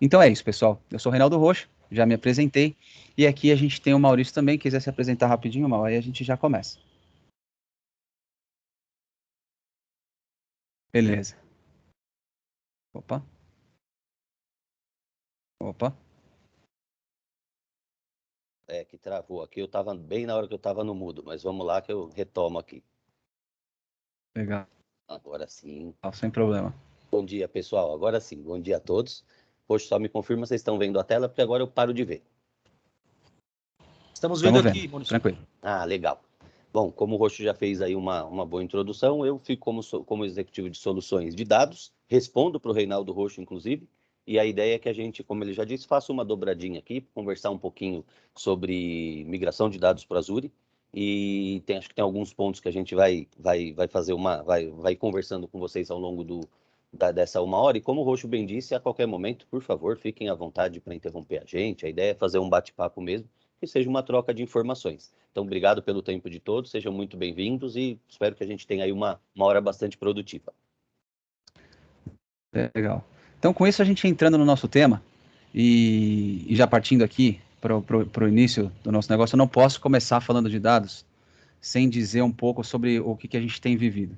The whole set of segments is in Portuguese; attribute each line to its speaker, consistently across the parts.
Speaker 1: Então é isso, pessoal. Eu sou o Reinaldo Rocha, já me apresentei. E aqui a gente tem o Maurício também. Quiser se apresentar rapidinho, Mal, aí a gente já começa. Beleza. Opa. Opa.
Speaker 2: Que travou aqui. Eu estava bem na hora que eu estava no mudo, mas vamos lá que eu retomo aqui.
Speaker 1: Legal.
Speaker 2: Agora sim.
Speaker 1: Sem problema.
Speaker 2: Bom dia, pessoal. Agora sim. Bom dia a todos. Poxa, só me confirma se vocês estão vendo a tela, porque agora eu paro de ver.
Speaker 3: Estamos vendo aqui, Maurício.
Speaker 1: Tranquilo.
Speaker 2: Legal. Bom, como o Roxo já fez aí uma boa introdução, eu fico como executivo de soluções de dados, respondo para o Reinaldo Roxo, inclusive, e a ideia é que a gente, como ele já disse, faça uma dobradinha aqui, conversar um pouquinho sobre migração de dados para Azure, e acho que tem alguns pontos que a gente vai fazer vai conversando com vocês ao longo dessa 1 hora, e como o Roxo bem disse, a qualquer momento, por favor, fiquem à vontade para interromper a gente ideia é fazer um bate-papo mesmo, que seja uma troca de informações. Então, obrigado pelo tempo de todos, sejam muito bem-vindos e espero que a gente tenha aí uma hora bastante produtiva.
Speaker 1: Legal. Então, com isso, a gente entrando no nosso tema e já partindo aqui para o início do nosso negócio, eu não posso começar falando de dados sem dizer um pouco sobre o que a gente tem vivido.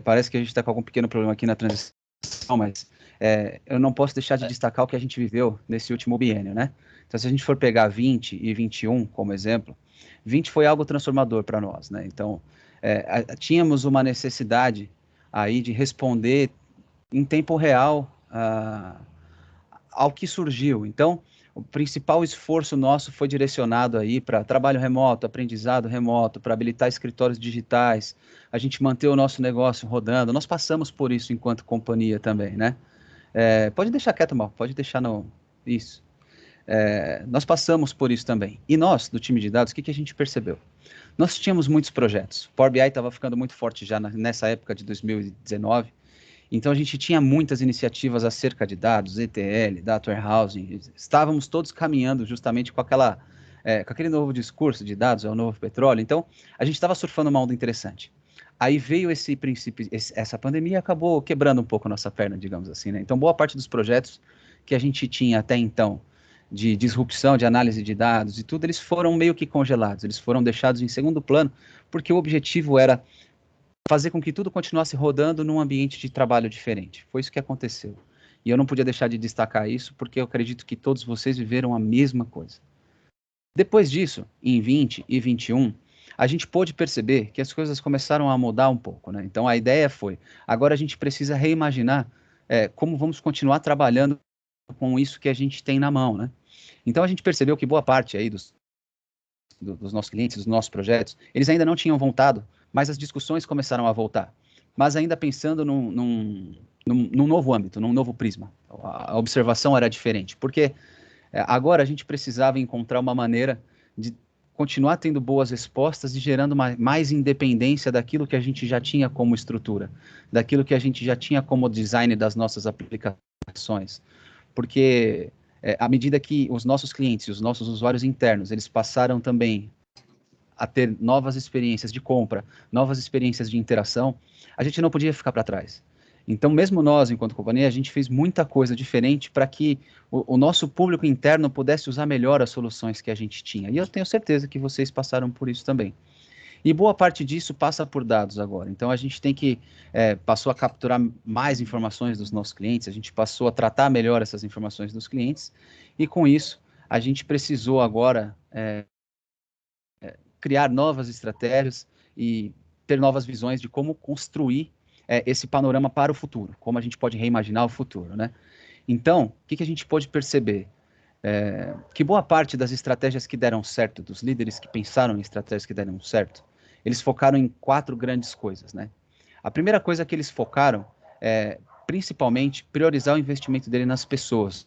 Speaker 1: Parece que a gente está com algum pequeno problema aqui na transição, mas eu não posso deixar de destacar o que a gente viveu nesse último biênio, né? Então, se a gente for pegar 20 e 21 como exemplo, 20 foi algo transformador para nós, né? Então, tínhamos uma necessidade aí de responder em tempo real ao que surgiu. Então, o principal esforço nosso foi direcionado aí para trabalho remoto, aprendizado remoto, para habilitar escritórios digitais, a gente manter o nosso negócio rodando. Nós passamos por isso enquanto companhia também, né? Pode deixar quieto, Mal, pode deixar no... Isso. Nós passamos por isso também. E nós, do time de dados, o que a gente percebeu? Nós tínhamos muitos projetos. O Power BI estava ficando muito forte já nessa época de 2019. Então, a gente tinha muitas iniciativas acerca de dados, ETL, Data Warehousing. Estávamos todos caminhando justamente com aquele novo discurso de dados, é o novo petróleo. Então, a gente estava surfando uma onda interessante. Aí veio esse princípio, essa pandemia acabou quebrando um pouco a nossa perna, digamos assim, né? Então, boa parte dos projetos que a gente tinha até então, de disrupção, de análise de dados e tudo, eles foram meio que congelados, eles foram deixados em segundo plano, porque o objetivo era fazer com que tudo continuasse rodando num ambiente de trabalho diferente. Foi isso que aconteceu. E eu não podia deixar de destacar isso, porque eu acredito que todos vocês viveram a mesma coisa. Depois disso, em 20 e 21, a gente pôde perceber que as coisas começaram a mudar um pouco, né? Então a ideia foi, agora a gente precisa reimaginar como vamos continuar trabalhando com isso que a gente tem na mão, né? Então a gente percebeu que boa parte aí dos nossos clientes, dos nossos projetos, eles ainda não tinham voltado, mas as discussões começaram a voltar. Mas ainda pensando num novo âmbito, num novo prisma. A observação era diferente, porque agora a gente precisava encontrar uma maneira de continuar tendo boas respostas e gerando mais independência daquilo que a gente já tinha como estrutura, daquilo que a gente já tinha como design das nossas aplicações. Porque à medida que os nossos clientes, os nossos usuários internos, eles passaram também a ter novas experiências de compra, novas experiências de interação, a gente não podia ficar para trás. Então, mesmo nós, enquanto companhia, a gente fez muita coisa diferente para que o nosso público interno pudesse usar melhor as soluções que a gente tinha. E eu tenho certeza que vocês passaram por isso também. E boa parte disso passa por dados agora. Então, a gente passou a capturar mais informações dos nossos clientes, a gente passou a tratar melhor essas informações dos clientes, e com isso, a gente precisou agora criar novas estratégias e ter novas visões de como construir esse panorama para o futuro, como a gente pode reimaginar o futuro, né? Então, o que a gente pode perceber? Que boa parte das estratégias que deram certo, dos líderes que pensaram em estratégias que deram certo, eles focaram em 4 grandes coisas, né? A primeira coisa que eles focaram é, principalmente, priorizar o investimento dele nas pessoas.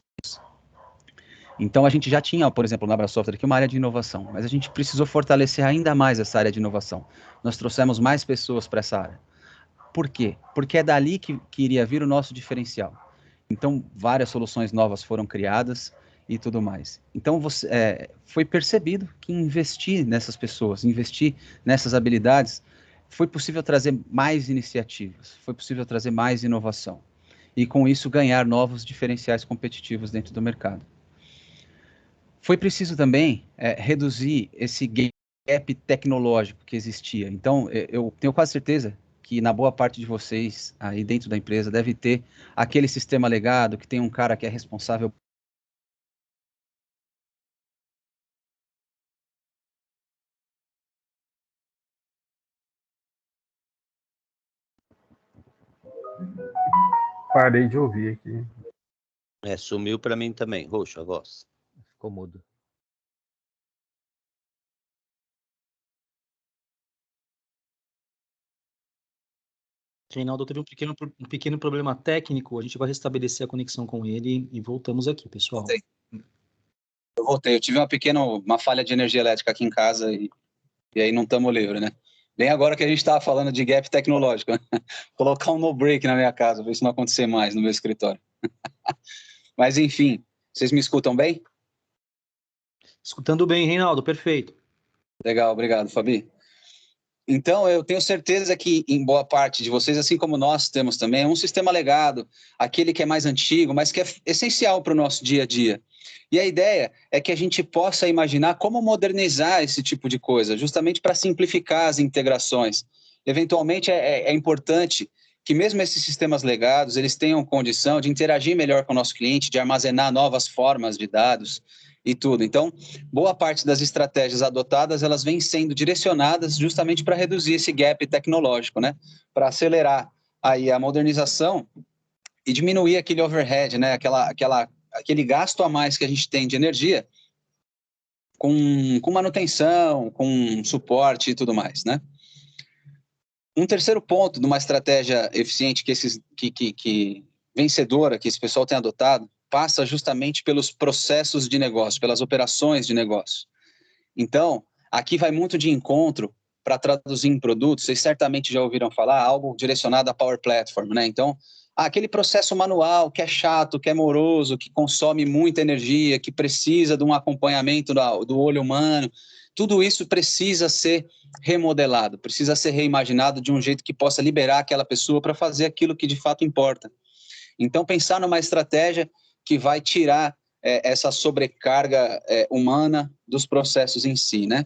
Speaker 1: Então, a gente já tinha, por exemplo, na Abra Software aqui uma área de inovação, mas a gente precisou fortalecer ainda mais essa área de inovação. Nós trouxemos mais pessoas para essa área. Por quê? Porque é dali que iria vir o nosso diferencial. Então, várias soluções novas foram criadas e tudo mais. Então, foi percebido que investir nessas pessoas, investir nessas habilidades, foi possível trazer mais iniciativas, foi possível trazer mais inovação. e, com isso, ganhar novos diferenciais competitivos dentro do mercado. Foi preciso também reduzir esse gap tecnológico que existia. Então, eu tenho quase certeza que na boa parte de vocês aí dentro da empresa deve ter aquele sistema legado que tem um cara que é responsável.
Speaker 3: Parei de ouvir aqui.
Speaker 2: Sumiu para mim também, Roxo, a voz.
Speaker 4: Ficou mudo.
Speaker 5: Reinaldo teve um pequeno problema técnico, a gente vai restabelecer a conexão com ele e voltamos aqui, pessoal.
Speaker 1: Voltei. Eu tive uma falha de energia elétrica aqui em casa e aí não estamos livres, né? Bem agora que a gente estava falando de gap tecnológico, né? Colocar um no-break na minha casa, ver se não acontecer mais no meu escritório. Mas, enfim, vocês me escutam bem?
Speaker 5: Escutando bem, Reinaldo, perfeito.
Speaker 1: Legal, obrigado, Fabi. Então, eu tenho certeza que em boa parte de vocês, assim como nós temos também, um sistema legado, aquele que é mais antigo, mas que é essencial para o nosso dia a dia. E a ideia é que a gente possa imaginar como modernizar esse tipo de coisa, justamente para simplificar as integrações. Eventualmente, é importante que mesmo esses sistemas legados, eles tenham condição de interagir melhor com o nosso cliente, de armazenar novas formas de dados e tudo. Então, boa parte das estratégias adotadas, elas vêm sendo direcionadas justamente para reduzir esse gap tecnológico, né? Para acelerar aí a modernização e diminuir aquele overhead, né? Aquele gasto a mais que a gente tem de energia com manutenção, com suporte e tudo mais, né? Um terceiro ponto de uma estratégia eficiente que vencedora que esse pessoal tem adotado passa justamente pelos processos de negócio, pelas operações de negócio. Então, aqui vai muito de encontro para traduzir em produtos. Vocês certamente já ouviram falar algo direcionado à Power Platform, né? Então, aquele processo manual que é chato, que é moroso, que consome muita energia, que precisa de um acompanhamento do olho humano, tudo isso precisa ser remodelado, precisa ser reimaginado de um jeito que possa liberar aquela pessoa para fazer aquilo que de fato importa. Então, pensar numa estratégia que vai tirar essa sobrecarga humana dos processos em si, né?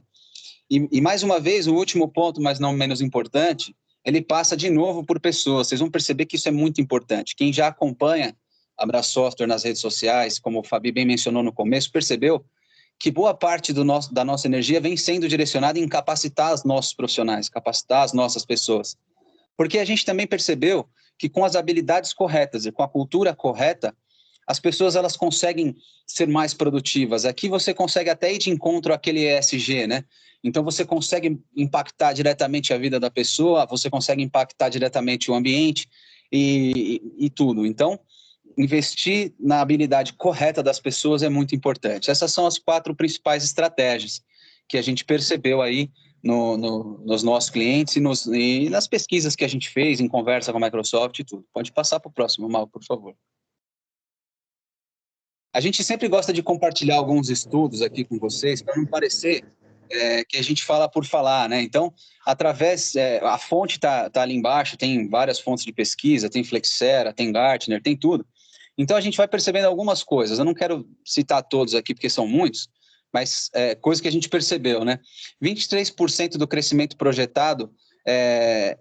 Speaker 1: E mais uma vez, o último ponto, mas não menos importante, ele passa de novo por pessoas. Vocês vão perceber que isso é muito importante. Quem já acompanha a Abra Software nas redes sociais, como o Fabi bem mencionou no começo, percebeu que boa parte da nossa energia vem sendo direcionada em capacitar os nossos profissionais, capacitar as nossas pessoas. Porque a gente também percebeu que com as habilidades corretas e com a cultura correta, as pessoas elas conseguem ser mais produtivas. Aqui você consegue até ir de encontro àquele ESG, né? Então você consegue impactar diretamente a vida da pessoa, você consegue impactar diretamente o ambiente e tudo. Então, investir na habilidade correta das pessoas é muito importante. Essas são as 4 principais estratégias que a gente percebeu aí nos nossos clientes e nas pesquisas que a gente fez em conversa com a Microsoft e tudo. Pode passar para o próximo, Mal, por favor. A gente sempre gosta de compartilhar alguns estudos aqui com vocês para não parecer que a gente fala por falar, né? Então, a fonte está ali embaixo, tem várias fontes de pesquisa, tem Flexera, tem Gartner, tem tudo. Então, a gente vai percebendo algumas coisas. Eu não quero citar todos aqui, porque são muitos, mas coisas que a gente percebeu, né? 23% do crescimento projetado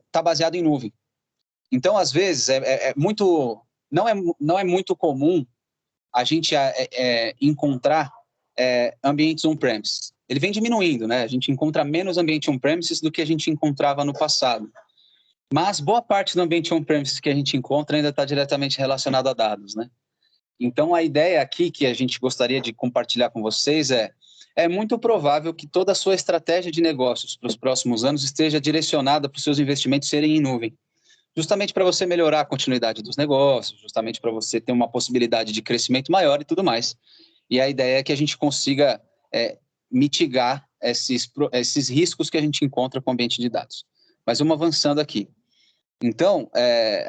Speaker 1: está baseado em nuvem. Então, às vezes, não é muito comum a gente encontrar ambientes on-premises. Ele vem diminuindo, né? A gente encontra menos ambiente on-premises do que a gente encontrava no passado. Mas boa parte do ambiente on-premises que a gente encontra ainda está diretamente relacionado a dados, né? Então, a ideia aqui que a gente gostaria de compartilhar com vocês é muito provável que toda a sua estratégia de negócios para os próximos anos esteja direcionada para os seus investimentos serem em nuvem. Justamente para você melhorar a continuidade dos negócios, justamente para você ter uma possibilidade de crescimento maior e tudo mais. E a ideia é que a gente consiga mitigar esses riscos que a gente encontra com o ambiente de dados. Mas vamos avançando aqui. Então,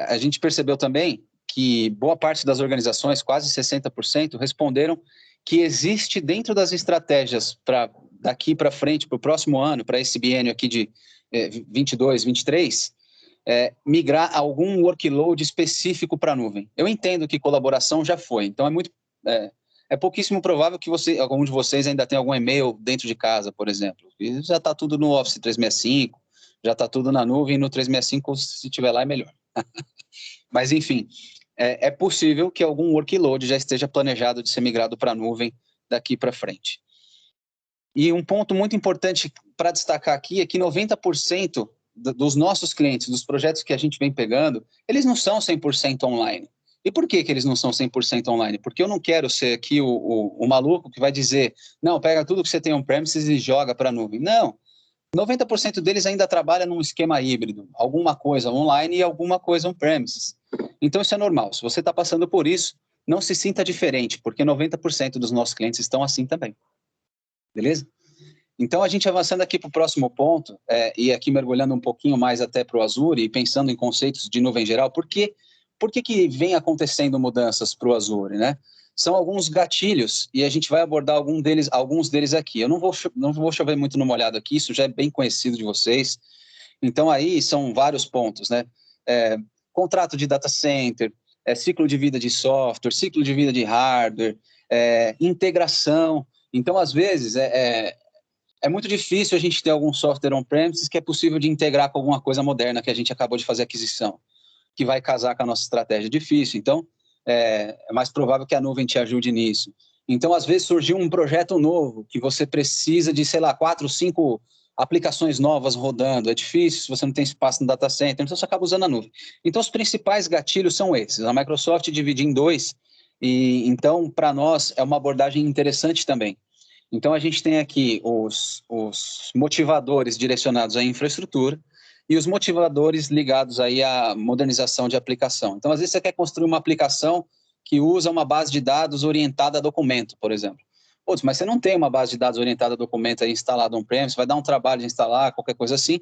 Speaker 1: a gente percebeu também que boa parte das organizações, quase 60%, responderam que existe dentro das estratégias daqui para frente, para o próximo ano, para esse biênio aqui de 22, 23, migrar algum workload específico para a nuvem. Eu entendo que colaboração já foi, então é pouquíssimo provável que algum de vocês ainda tenha algum e-mail dentro de casa, por exemplo. E já está tudo no Office 365, já está tudo na nuvem, e no 365, se tiver lá, é melhor. Mas, enfim, é possível que algum workload já esteja planejado de ser migrado para a nuvem daqui para frente. E um ponto muito importante para destacar aqui é que 90% dos nossos clientes, dos projetos que a gente vem pegando, eles não são 100% online. E por que eles não são 100% online? Porque eu não quero ser aqui o maluco que vai dizer, não, pega tudo que você tem on-premises e joga para a nuvem. Não, 90% deles ainda trabalha num esquema híbrido, alguma coisa online e alguma coisa on-premises. Então isso é normal, se você está passando por isso, não se sinta diferente, porque 90% dos nossos clientes estão assim também. Beleza? Então, a gente avançando aqui para o próximo ponto, e aqui mergulhando um pouquinho mais até para o Azure e pensando em conceitos de nuvem geral, por que que vem acontecendo mudanças para o Azure, né? São alguns gatilhos e a gente vai abordar alguns deles aqui. Eu não vou chover muito no molhado aqui, isso já é bem conhecido de vocês. Então, aí são vários pontos, né? Contrato de data center, ciclo de vida de software, ciclo de vida de hardware, integração. Então, às vezes, é muito difícil a gente ter algum software on-premises que é possível de integrar com alguma coisa moderna que a gente acabou de fazer aquisição, que vai casar com a nossa estratégia. Difícil, então é mais provável que a nuvem te ajude nisso. Então, às vezes, surgiu um projeto novo que você precisa de, sei lá, 4, 5 aplicações novas rodando. É difícil se você não tem espaço no data center, então você acaba usando a nuvem. Então, os principais gatilhos são esses. A Microsoft divide em 2, e então, para nós, é uma abordagem interessante também. Então, a gente tem aqui os motivadores direcionados à infraestrutura e os motivadores ligados aí à modernização de aplicação. Então, às vezes, você quer construir uma aplicação que usa uma base de dados orientada a documento, por exemplo. Putz, mas você não tem uma base de dados orientada a documento aí instalada on-premise, vai dar um trabalho de instalar, qualquer coisa assim.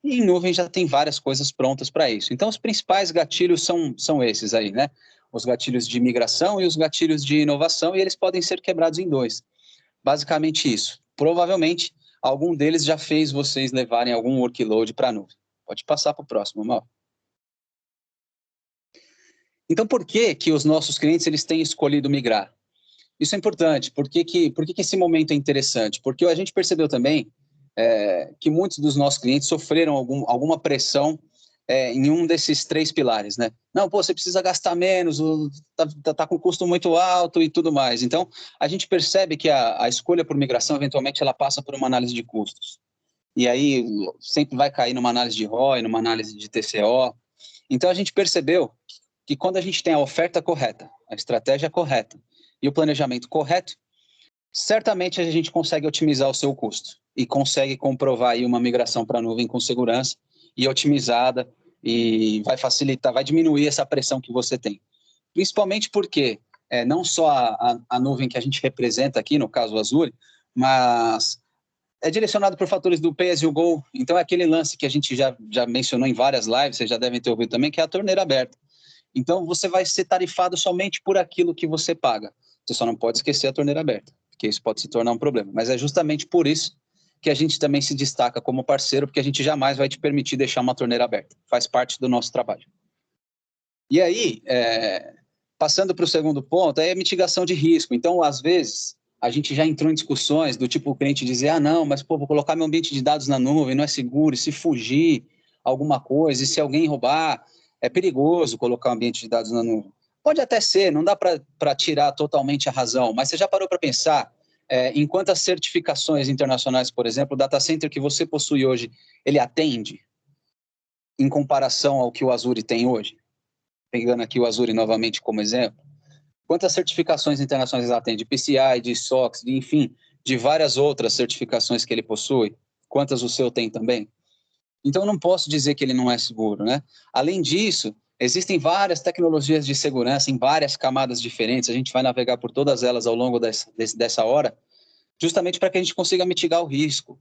Speaker 1: E em nuvem já tem várias coisas prontas para isso. Então, os principais gatilhos são esses aí, né? Os gatilhos de migração e os gatilhos de inovação, e eles podem ser quebrados em 2. Basicamente isso. Provavelmente, algum deles já fez vocês levarem algum workload para a nuvem. Pode passar para o próximo, Mal. Então, por que os nossos clientes eles têm escolhido migrar? Isso é importante. Por que esse momento é interessante? Porque a gente percebeu também que muitos dos nossos clientes sofreram alguma pressão em um desses 3 pilares, né? Não, pô, você precisa gastar menos, tá com custo muito alto e tudo mais. Então, a gente percebe que a escolha por migração, eventualmente, ela passa por uma análise de custos. E aí, sempre vai cair numa análise de ROI, numa análise de TCO. Então, a gente percebeu que quando a gente tem a oferta correta, a estratégia correta e o planejamento correto, certamente a gente consegue otimizar o seu custo e consegue comprovar aí uma migração para a nuvem com segurança e otimizada, e vai facilitar, vai diminuir essa pressão que você tem. Principalmente porque não só a nuvem que a gente representa aqui, no caso o Azure, mas é direcionado por fatores do pay as you go. Então é aquele lance que a gente já mencionou em várias lives, vocês já devem ter ouvido também, que é a torneira aberta. Então você vai ser tarifado somente por aquilo que você paga. Você só não pode esquecer a torneira aberta, porque isso pode se tornar um problema. Mas é justamente por isso que a gente também se destaca como parceiro, porque a gente jamais vai te permitir deixar uma torneira aberta. Faz parte do nosso trabalho. E aí, passando para o segundo ponto, é a mitigação de risco. Então, às vezes, a gente já entrou em discussões do tipo o cliente dizer, não, mas pô, vou colocar meu ambiente de dados na nuvem, não é seguro, e se fugir alguma coisa, e se alguém roubar, é perigoso colocar o ambiente de dados na nuvem. Pode até ser, não dá para tirar totalmente a razão, mas você já parou para pensar em quantas certificações internacionais, por exemplo, o data center que você possui hoje, ele atende em comparação ao que o Azure tem hoje? Pegando aqui o Azure novamente como exemplo. Quantas certificações internacionais ele atende? De PCI, de SOX, enfim, de várias outras certificações que ele possui. Quantas o seu tem também? Então, eu não posso dizer que ele não é seguro, né? Além disso, existem várias tecnologias de segurança em várias camadas diferentes. A gente vai navegar por todas elas ao longo dessa hora, justamente para que a gente consiga mitigar o risco.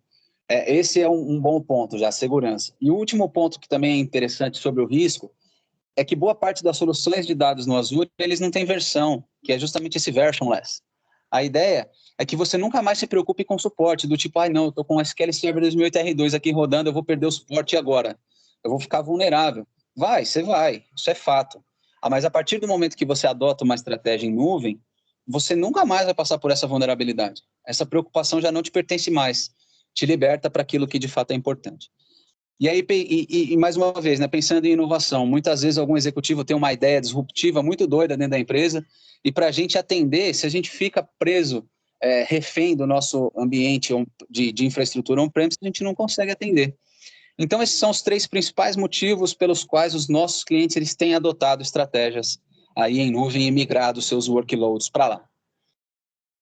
Speaker 1: Esse é um bom ponto já, a segurança. E o último ponto que também é interessante sobre o risco é que boa parte das soluções de dados no Azure, eles não têm versão, que é justamente esse versionless. A ideia é que você nunca mais se preocupe com suporte, do tipo, não, eu estou com o SQL Server 2008 R2 aqui rodando, eu vou perder o suporte agora. eu vou ficar vulnerável. Você vai, isso é fato. Mas a partir do momento que você adota uma estratégia em nuvem, você nunca mais vai passar por essa vulnerabilidade. Essa preocupação já não te pertence mais, te liberta para aquilo que de fato é importante. E aí, mais uma vez, né, pensando em inovação, muitas vezes algum executivo tem uma ideia disruptiva muito doida dentro da empresa, e para a gente atender, se a gente fica preso, refém do nosso ambiente de infraestrutura on-premise, a gente não consegue atender. Então, esses são os 3 principais motivos pelos quais os nossos clientes eles têm adotado estratégias aí em nuvem e migrado seus workloads para lá.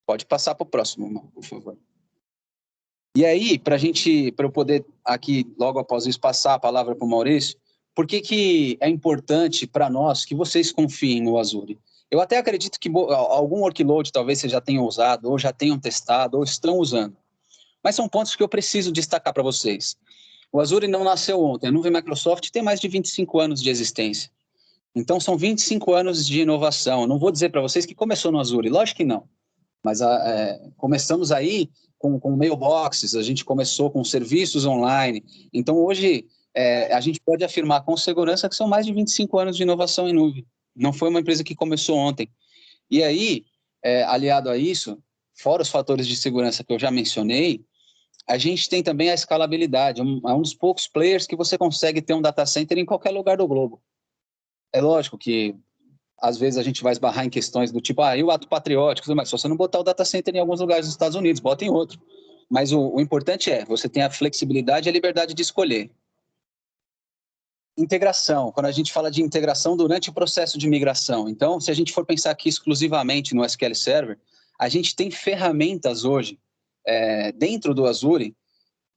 Speaker 1: Pode passar para o próximo, por favor. E aí, para eu poder aqui, logo após isso, passar a palavra para o Maurício, por que é importante para nós que vocês confiem no Azure? Eu até acredito que algum workload talvez vocês já tenham usado, ou já tenham testado, ou estão usando. Mas são pontos que eu preciso destacar para vocês. O Azure não nasceu ontem. A nuvem Microsoft tem mais de 25 anos de existência. Então, são 25 anos de inovação. Eu não vou dizer para vocês que começou no Azure, lógico que não. Mas começamos aí com mailboxes, a gente começou com serviços online. Então, hoje, a gente pode afirmar com segurança que são mais de 25 anos de inovação em nuvem. Não foi uma empresa que começou ontem. E aí, aliado a isso, fora os fatores de segurança que eu já mencionei, a gente tem também a escalabilidade. É um dos poucos players que você consegue ter um data center em qualquer lugar do globo. É lógico que às vezes a gente vai esbarrar em questões do tipo, e o ato patriótico, mas se você não botar o data center em alguns lugares dos Estados Unidos, bota em outro. Mas o importante você tem a flexibilidade e a liberdade de escolher. Integração, quando a gente fala de integração durante o processo de migração. Então, se a gente for pensar aqui exclusivamente no SQL Server, a gente tem ferramentas hoje, dentro do Azure,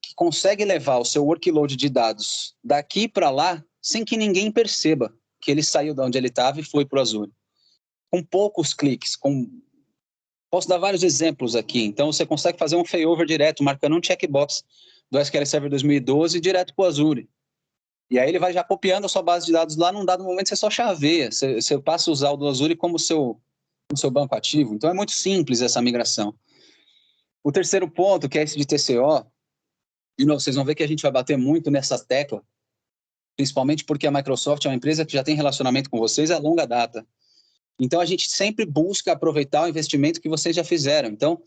Speaker 1: que consegue levar o seu workload de dados daqui para lá, sem que ninguém perceba que ele saiu de onde ele estava e foi para o Azure. Com poucos cliques, posso dar vários exemplos aqui. Então, você consegue fazer um failover direto, marcando um checkbox do SQL Server 2012 direto para o Azure. E aí ele vai já copiando a sua base de dados lá, num dado momento você só chaveia, você passa a usar o do Azure como seu banco ativo. Então, é muito simples essa migração. O terceiro ponto, que é esse de TCO, de novo, vocês vão ver que a gente vai bater muito nessa tecla, principalmente porque a Microsoft é uma empresa que já tem relacionamento com vocês a longa data. Então, a gente sempre busca aproveitar o investimento que vocês já fizeram. Então,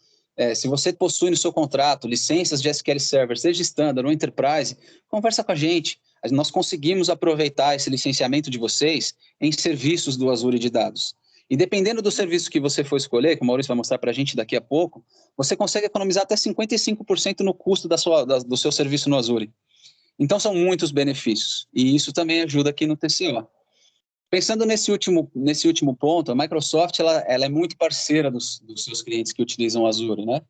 Speaker 1: se você possui no seu contrato licenças de SQL Server, seja Standard ou Enterprise, conversa com a gente. Nós conseguimos aproveitar esse licenciamento de vocês em serviços do Azure de dados. E dependendo do serviço que você for escolher, que o Maurício vai mostrar para a gente daqui a pouco, você consegue economizar até 55% no custo do seu serviço no Azure. Então, são muitos benefícios. E isso também ajuda aqui no TCO. Pensando nesse último ponto, a Microsoft ela é muito parceira dos seus clientes que utilizam o Azure, né?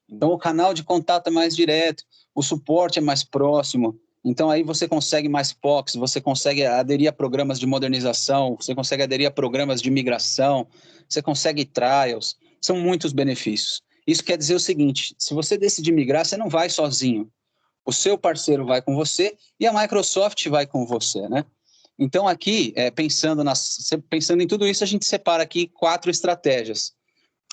Speaker 1: Então, o canal de contato é mais direto, o suporte é mais próximo. Então, aí você consegue mais POCs, você consegue aderir a programas de modernização, você consegue aderir a programas de migração, você consegue trials. São muitos benefícios. Isso quer dizer o seguinte, se você decidir migrar, você não vai sozinho. O seu parceiro vai com você e a Microsoft vai com você, né? Então, aqui, pensando em tudo isso, a gente separa aqui 4 estratégias.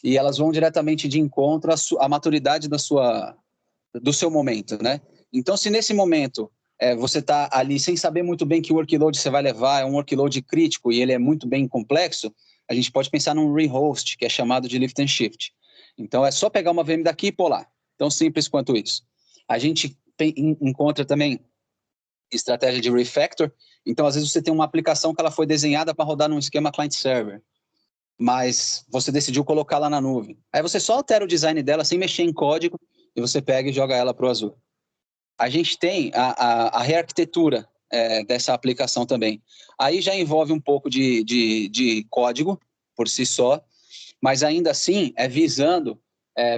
Speaker 1: E elas vão diretamente de encontro à maturidade do seu momento, né? Então, se nesse momento você está ali sem saber muito bem que workload você vai levar, é um workload crítico e ele é muito bem complexo, a gente pode pensar num rehost, que é chamado de lift and shift. Então, é só pegar uma VM daqui e pôr lá. Tão simples quanto isso. A gente encontra também estratégia de refactor. Então, às vezes, você tem uma aplicação que ela foi desenhada para rodar num esquema client-server, mas você decidiu colocar lá na nuvem. Aí você só altera o design dela sem mexer em código e você pega e joga ela para o Azure. A gente tem a rearquitetura dessa aplicação também. Aí já envolve um pouco de código por si só, mas ainda assim visando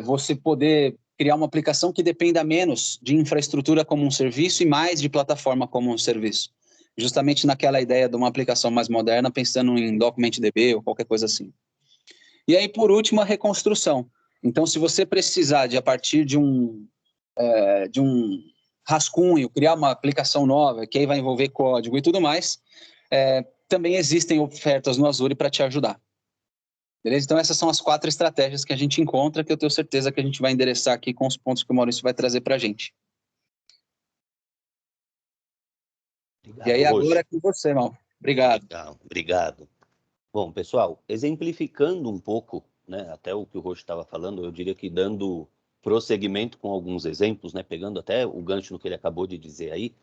Speaker 1: você poder criar uma aplicação que dependa menos de infraestrutura como um serviço e mais de plataforma como um serviço. Justamente naquela ideia de uma aplicação mais moderna, pensando em DocumentDB ou qualquer coisa assim. E aí, por último, a reconstrução. Então, se você precisar a partir de um rascunho, criar uma aplicação nova, que aí vai envolver código e tudo mais, também existem ofertas no Azure para te ajudar. Beleza? Então, essas são as 4 estratégias que a gente encontra, que eu tenho certeza que a gente vai endereçar aqui com os pontos que o Maurício vai trazer para a gente. E aí agora é com você, irmão. Obrigado.
Speaker 2: Legal, obrigado. Bom, pessoal, exemplificando um pouco, né, até o que o Roxo estava falando, eu diria que dando prosseguimento com alguns exemplos, né, pegando até o gancho no que ele acabou de dizer aí,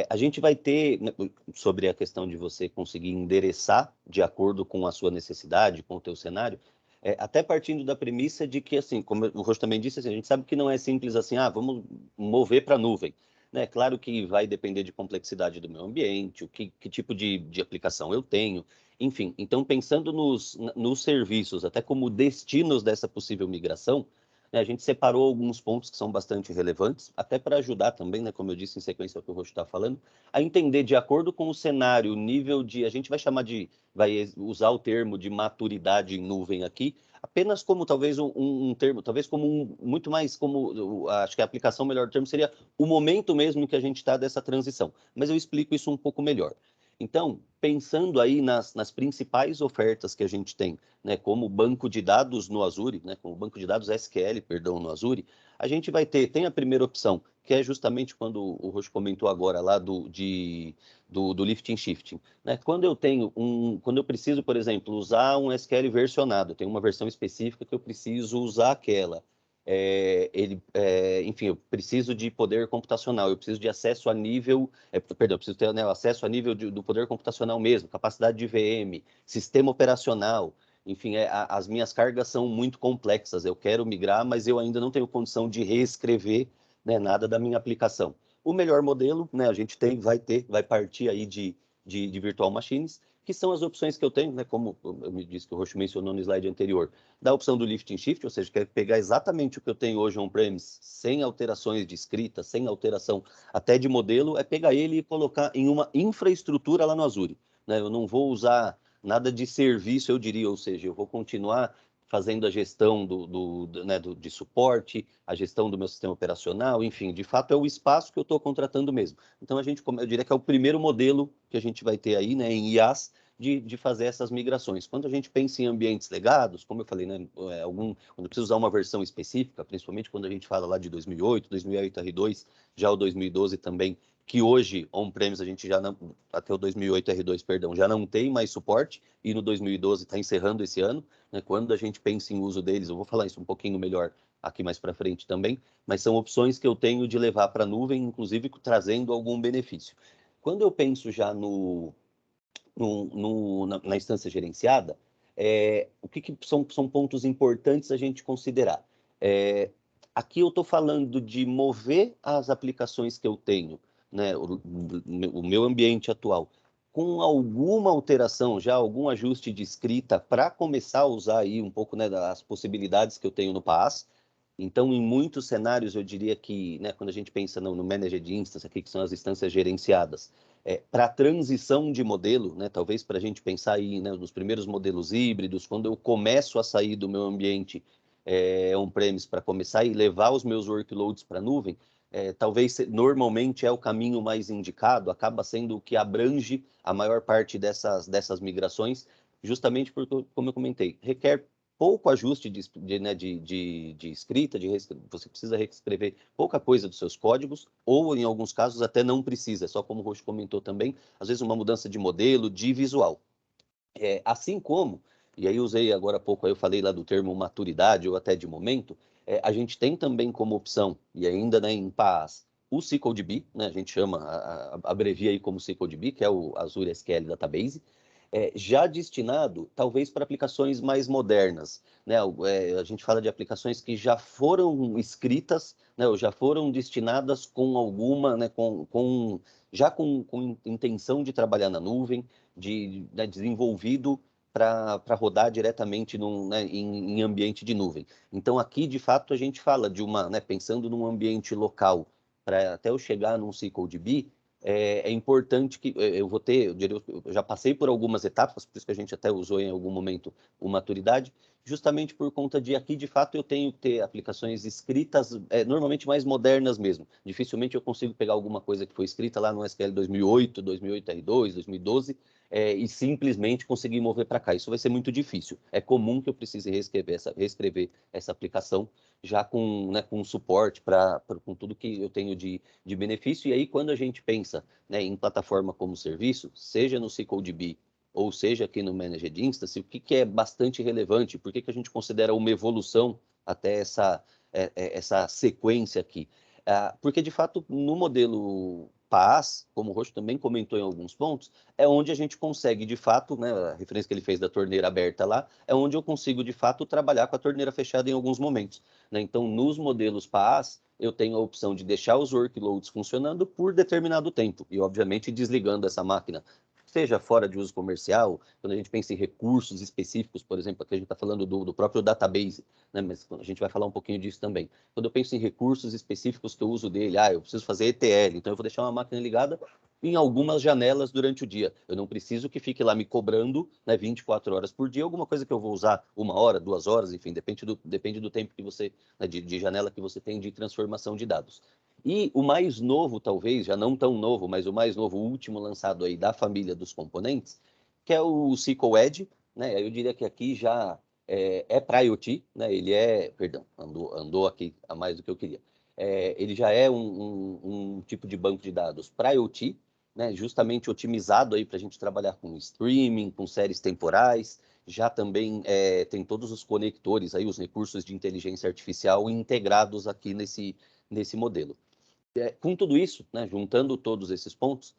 Speaker 2: a gente vai ter, né, sobre a questão de você conseguir endereçar de acordo com a sua necessidade, com o teu cenário, até partindo da premissa de que, assim, como o Roxo também disse, assim, a gente sabe que não é simples assim, vamos mover para a nuvem. Né? Claro que vai depender de complexidade do meu ambiente, que tipo de aplicação eu tenho, enfim. Então, pensando nos serviços, até como destinos dessa possível migração, né, a gente separou alguns pontos que são bastante relevantes, até para ajudar também, né, como eu disse em sequência ao que o Roxo está falando, a entender de acordo com o cenário, o nível de, a gente vai chamar de, vai usar o termo de maturidade em nuvem aqui, apenas como talvez um termo, talvez como muito mais como, acho que a aplicação melhor do termo seria o momento mesmo em que a gente está dessa transição. Mas eu explico isso um pouco melhor. Então, pensando aí nas principais ofertas que a gente tem, né, como banco de dados no Azure, né, como banco de dados SQL, perdão, no Azure, a gente vai tem a primeira opção, que é justamente quando o Roxo comentou agora lá do lift and shifting. Né? Quando eu preciso, por exemplo, usar um SQL versionado, tem uma versão específica que eu preciso usar aquela. Enfim, eu preciso de poder computacional, eu preciso de acesso a nível, perdão, eu preciso ter, né, acesso a nível do poder computacional mesmo, capacidade de VM, sistema operacional, enfim, as minhas cargas são muito complexas, eu quero migrar, mas eu ainda não tenho condição de reescrever, né, nada da minha aplicação. O melhor modelo, né, a gente vai partir aí de virtual machines, que são as opções que eu tenho, né, como eu me disse que o Roxo mencionou no slide anterior, da opção do lift and shift, ou seja, quer pegar exatamente o que eu tenho hoje on-premise, sem alterações de escrita, sem alteração até de modelo, é pegar ele e colocar em uma infraestrutura lá no Azure. Né? Eu não vou usar nada de serviço, eu diria, ou seja, eu vou continuar fazendo a gestão de suporte, a gestão do meu sistema operacional, enfim, de fato é o espaço que eu estou contratando mesmo. Então, eu diria que é o primeiro modelo que a gente vai ter aí, né, em IaaS, de fazer essas migrações. Quando a gente pensa em ambientes legados, como eu falei, né, quando precisa usar uma versão específica, principalmente quando a gente fala lá de 2008, 2008 R2, já o 2012 também, que hoje, on-premise, a gente já não, até o 2008 R2, perdão, já não tem mais suporte, e no 2012 está encerrando esse ano, né, quando a gente pensa em uso deles, eu vou falar isso um pouquinho melhor aqui mais para frente também, mas são opções que eu tenho de levar para a nuvem, inclusive trazendo algum benefício. Quando eu penso já na instância gerenciada, o que são pontos importantes a gente considerar? Aqui eu estou falando de mover as aplicações que eu tenho, né, o meu ambiente atual, com alguma alteração, já algum ajuste de escrita para começar a usar aí um pouco, né, das possibilidades que eu tenho no PaaS. Então, em muitos cenários, eu diria que, né, quando a gente pensa no manager de instância, aqui, que são as instâncias gerenciadas, para a transição de modelo, né, talvez para a gente pensar aí, né, nos primeiros modelos híbridos, quando eu começo a sair do meu ambiente on-premise para começar e levar os meus workloads para a nuvem, talvez normalmente é o caminho mais indicado, acaba sendo o que abrange a maior parte dessas migrações, justamente porque, como eu comentei, requer pouco ajuste de escrita, você precisa reescrever pouca coisa dos seus códigos, ou em alguns casos até não precisa, só como o Roxo comentou também, às vezes uma mudança de modelo, de visual. Assim como, e aí usei agora há pouco, aí eu falei lá do termo maturidade ou até de momento, a gente tem também como opção, e ainda, né, em PaaS, o SQLDB, né, a gente chama, abrevia aí como SQLDB, que é o Azure SQL Database, já destinado talvez para aplicações mais modernas. Né? A gente fala de aplicações que já foram escritas, né, ou já foram destinadas com alguma, né, já com intenção de trabalhar na nuvem, né, desenvolvido para rodar diretamente né, em ambiente de nuvem. Então, aqui, de fato, a gente fala de né, pensando num ambiente local, para até eu chegar num SQLDB, é importante que eu já passei por algumas etapas, por isso que a gente até usou em algum momento o maturidade, justamente por conta de aqui, de fato, eu tenho que ter aplicações escritas, normalmente mais modernas mesmo. Dificilmente eu consigo pegar alguma coisa que foi escrita lá no SQL 2008, 2008 R2, 2012, e simplesmente conseguir mover para cá. Isso vai ser muito difícil. É comum que eu precise reescrever essa aplicação já com, né, com suporte com tudo que eu tenho de benefício. E aí, quando a gente pensa, né, em plataforma como serviço, seja no SQLDB ou seja aqui no Managed Instance, o que é bastante relevante? Por que a gente considera uma evolução até essa sequência aqui? Porque, de fato, no modelo PaaS, como o Roxo também comentou em alguns pontos, é onde a gente consegue, de fato, né, a referência que ele fez da torneira aberta lá, é onde eu consigo, de fato, trabalhar com a torneira fechada em alguns momentos, né? Então, nos modelos PaaS, eu tenho a opção de deixar os workloads funcionando por determinado tempo e, obviamente, desligando essa máquina, seja fora de uso comercial, quando a gente pensa em recursos específicos, por exemplo, aqui a gente está falando do próprio database, né? Mas a gente vai falar um pouquinho disso também. Quando eu penso em recursos específicos que eu uso dele, eu preciso fazer ETL, então eu vou deixar uma máquina ligada em algumas janelas durante o dia. Eu não preciso que fique lá me cobrando, né, 24 horas por dia, alguma coisa que eu vou usar 1 hora, 2 horas, enfim, depende do tempo que você, né, de janela que você tem de transformação de dados. E o mais novo, talvez, já não tão novo, mas o mais novo, o último lançado aí da família dos componentes, que é o SQL Edge, né? Eu diria que aqui já para IoT, né? Ele perdão, andou aqui a mais do que eu queria. Ele já é um tipo de banco de dados para IoT, né? Justamente otimizado aí para a gente trabalhar com streaming, com séries temporais. Já também tem todos os conectores aí, os recursos de inteligência artificial integrados aqui nesse modelo. Com tudo isso, né, juntando todos esses pontos,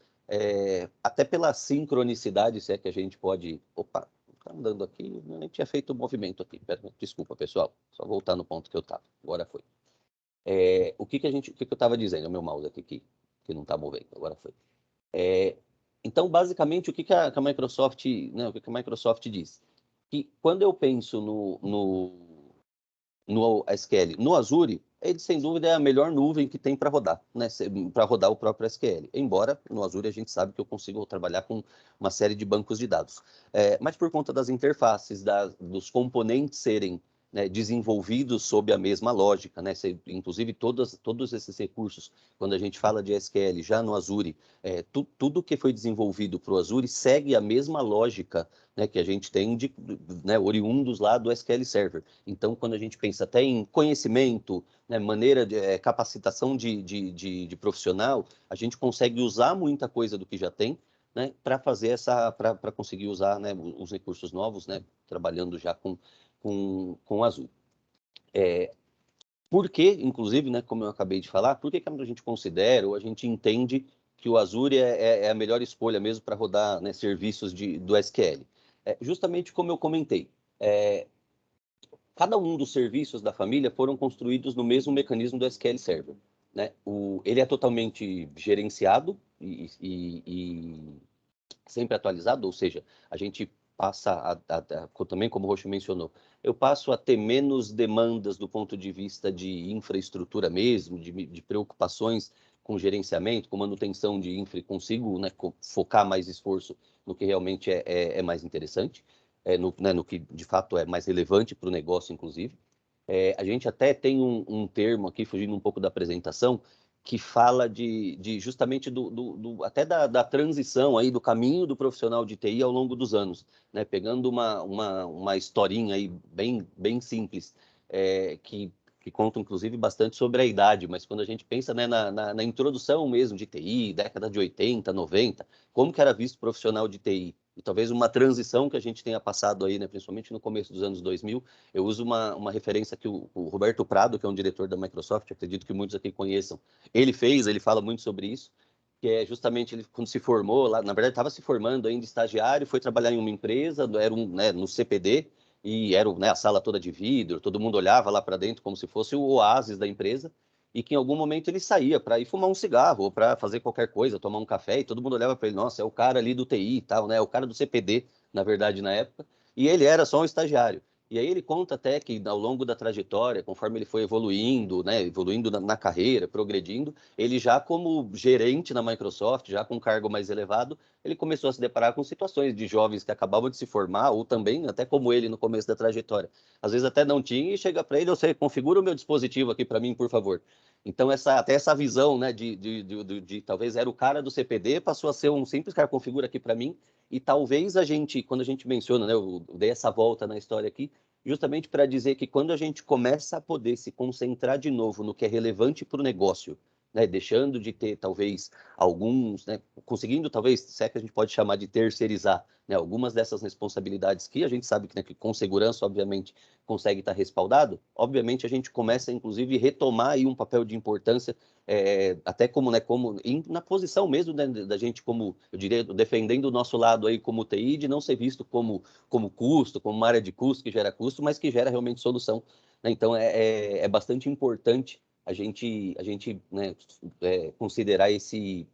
Speaker 2: até pela sincronicidade, se é que a gente pode... Opa, está andando aqui, eu nem tinha feito o movimento aqui. Desculpa, pessoal, só voltar no ponto que eu estava. Agora foi. O que eu estava dizendo? O meu mouse aqui que não está movendo, agora foi. Então, basicamente, o que a Microsoft, né, o que a Microsoft diz? Que quando eu penso no SQL, no Azure, ele sem dúvida é a melhor nuvem que tem para rodar, né? Para rodar o próprio SQL. Embora no Azure a gente sabe que eu consigo trabalhar com uma série de bancos de dados. Mas por conta das interfaces, dos componentes serem, né, desenvolvidos sob a mesma lógica, né? Inclusive todos esses recursos, quando a gente fala de SQL já no Azure, tudo que foi desenvolvido para o Azure segue a mesma lógica, né, que a gente tem né, oriundos lá do SQL Server. Então, quando a gente pensa até em conhecimento, né, maneira de capacitação de profissional, a gente consegue usar muita coisa do que já tem, né, para fazer para conseguir usar, né, os recursos novos, né, trabalhando já com o Azure. Por que, inclusive, né, como eu acabei de falar, por que a gente considera ou a gente entende que o Azure é a melhor escolha mesmo para rodar, né, serviços do SQL? Justamente como eu comentei, cada um dos serviços da família foram construídos no mesmo mecanismo do SQL Server, né? Ele é totalmente gerenciado e sempre atualizado, ou seja, a gente passa também, como o Roxo mencionou, eu passo a ter menos demandas do ponto de vista de infraestrutura mesmo, de preocupações com gerenciamento, com manutenção de infra, consigo, né, focar mais esforço no que realmente é mais interessante, no que de fato é mais relevante para o negócio, inclusive. A gente até tem um termo aqui, fugindo um pouco da apresentação, que fala justamente até da transição aí, do caminho do profissional de TI ao longo dos anos, né? Pegando uma historinha aí bem simples, que conta inclusive bastante sobre a idade, mas quando a gente pensa, né, na introdução mesmo de TI, década de 80, 90, como que era visto o profissional de TI? E talvez uma transição que a gente tenha passado aí, né, principalmente no começo dos anos 2000, eu uso uma referência que o Roberto Prado, que é um diretor da Microsoft, acredito que muitos aqui conheçam, ele fala muito sobre isso, que é justamente ele quando se formou lá, na verdade estava se formando ainda estagiário, foi trabalhar em uma empresa, né, no CPD, e era, né, a sala toda de vidro, todo mundo olhava lá para dentro como se fosse o oásis da empresa, e que em algum momento ele saía para ir fumar um cigarro ou para fazer qualquer coisa, tomar um café, e todo mundo olhava para ele, nossa, é o cara ali do TI e tal, né, é o cara do CPD, na verdade, na época, e ele era só um estagiário. E aí ele conta até que ao longo da trajetória, conforme ele foi evoluindo, né, evoluindo na carreira, progredindo, ele já como gerente na Microsoft, já com um cargo mais elevado, ele começou a se deparar com situações de jovens que acabavam de se formar, ou também, até como ele no começo da trajetória. Às vezes até não tinha, e chega para ele, você configura o meu dispositivo aqui para mim, por favor. Então, até essa visão, né, de talvez era o cara do CPD, passou a ser um simples cara, configura aqui para mim, E talvez a gente, quando a gente menciona, né, eu dei essa volta na história aqui, justamente para dizer que quando a gente começa a poder se concentrar de novo no que é relevante para o negócio, né, deixando de ter talvez alguns, né, conseguindo talvez, se é que a gente pode chamar de terceirizar, né, algumas dessas responsabilidades que a gente sabe que, né, que com segurança, obviamente, consegue estar respaldado, obviamente a gente começa, inclusive, retomar aí um papel de importância, até como, né, na posição mesmo, né, da gente, como, eu diria, defendendo o nosso lado aí como TI, de não ser visto como custo, como uma área de custo que gera custo, mas que gera realmente solução, né? Então, é bastante importante a gente né, considerar esse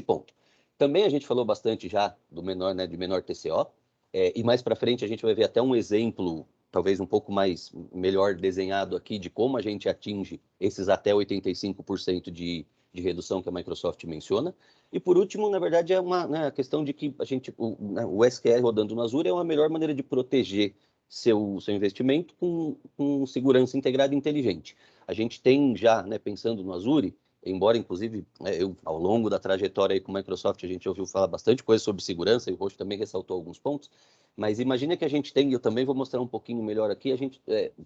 Speaker 2: ponto. Também a gente falou bastante já do menor, né, de menor TCO, e mais para frente a gente vai ver até um exemplo, talvez um pouco mais melhor desenhado aqui, de como a gente atinge esses até 85% de redução que a Microsoft menciona. E por último, na verdade, né, a questão de que o SQL rodando no Azure é uma melhor maneira de proteger seu investimento com segurança integrada e inteligente. A gente tem já, né, pensando no Azure, embora, inclusive, eu, ao longo da trajetória aí com a Microsoft, a gente ouviu falar bastante coisa sobre segurança, e o Roxo também ressaltou alguns pontos, mas imagina que a gente tem, e eu também vou mostrar um pouquinho melhor aqui, a gente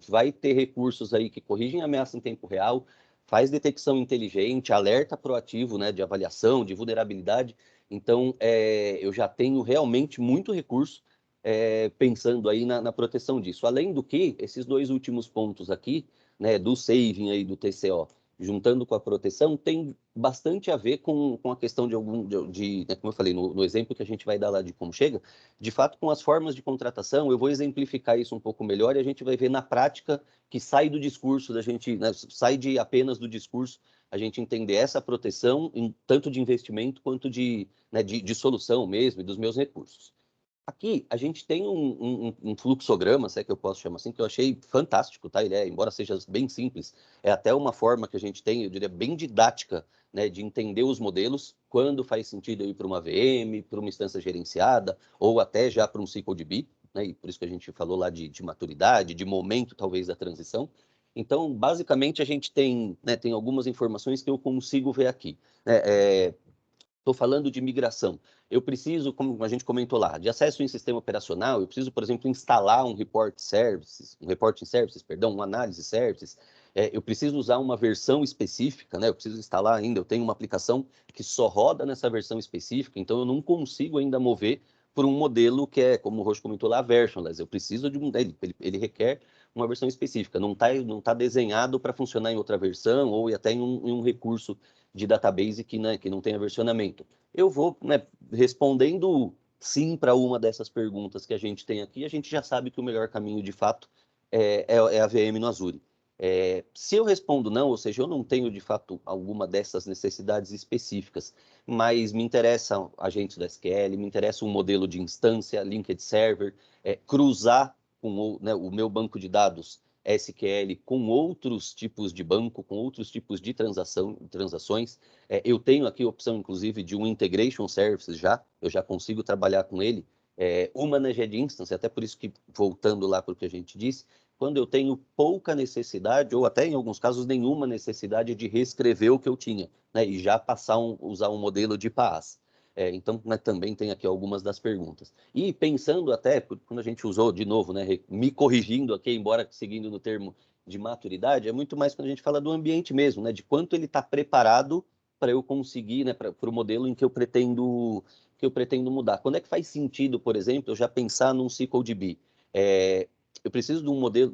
Speaker 2: vai ter recursos aí que corrigem ameaça em tempo real, faz detecção inteligente, alerta proativo, né, de avaliação, de vulnerabilidade. Então, eu já tenho realmente muito recurso pensando aí na proteção disso. Além do que, esses dois últimos pontos aqui, né, do saving aí do TCO, juntando com a proteção, tem bastante a ver com a questão né, como eu falei, no exemplo que a gente vai dar lá de como chega, de fato, com as formas de contratação, eu vou exemplificar isso um pouco melhor e a gente vai ver na prática que sai do discurso da gente, né, sai de apenas do discurso, a gente entender essa proteção, tanto de investimento quanto né, de solução mesmo e dos meus recursos. Aqui a gente tem um fluxograma, se é que eu posso chamar assim, que eu achei fantástico, tá? Ele embora seja bem simples, é até uma forma que a gente tem, eu diria, bem didática, né, de entender os modelos, quando faz sentido ir para uma VM, para uma instância gerenciada, ou até já para um SQLDB, né? E por isso que a gente falou lá de maturidade, de momento talvez da transição. Então, basicamente, a gente tem, né, tem algumas informações que eu consigo ver aqui, né? Estou falando de migração. Eu preciso, como a gente comentou lá, de acesso em sistema operacional, eu preciso, por exemplo, instalar um reporting services, perdão, um análise services. Eu preciso usar uma versão específica, né? Eu preciso instalar ainda, eu tenho uma aplicação que só roda nessa versão específica, então eu não consigo ainda mover por um modelo que é, como o Roxo comentou lá, versionless. Eu preciso de ele requer uma versão específica, não tá desenhado para funcionar em outra versão ou até em um recurso de database que, né, que não tenha versionamento. Eu vou, né, respondendo sim para uma dessas perguntas que a gente tem aqui, a gente já sabe que o melhor caminho, de fato, é a VM no Azure. Se eu respondo não, ou seja, eu não tenho, de fato, alguma dessas necessidades específicas, mas me interessam agentes do SQL, me interessa um modelo de instância, linked server, cruzar com né, o meu banco de dados SQL com outros tipos de banco, com outros tipos de transações. Eu tenho aqui a opção, inclusive, de um Integration Services eu já consigo trabalhar com ele. O Managed Instance, até por isso que, voltando lá para o que a gente disse, quando eu tenho pouca necessidade, ou até em alguns casos nenhuma necessidade de reescrever o que eu tinha, né, e já usar um modelo de PaaS. Então, né, também tem aqui algumas das perguntas. E pensando até, quando a gente usou, de novo, né, me corrigindo aqui, embora seguindo no termo de maturidade, é muito mais quando a gente fala do ambiente mesmo, né, de quanto ele está preparado para eu conseguir, né, para o modelo em que eu pretendo mudar. Quando é que faz sentido, por exemplo, eu já pensar num SQLDB? Eu preciso de um modelo,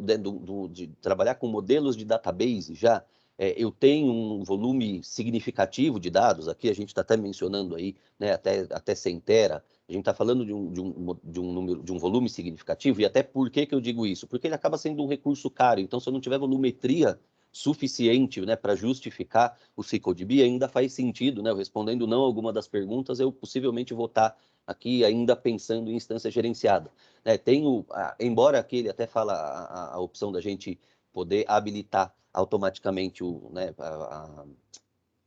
Speaker 2: de trabalhar com modelos de database já. Eu tenho um volume significativo de dados, aqui a gente está até mencionando aí, né, até 100 tera, a gente está falando de um volume significativo, e até por que eu digo isso? Porque ele acaba sendo um recurso caro, então se eu não tiver volumetria suficiente, né, para justificar o SQLDB, ainda faz sentido, né, respondendo não a alguma das perguntas, eu possivelmente vou estar aqui ainda pensando em instância gerenciada. Embora aqui ele até fala a opção da gente poder habilitar automaticamente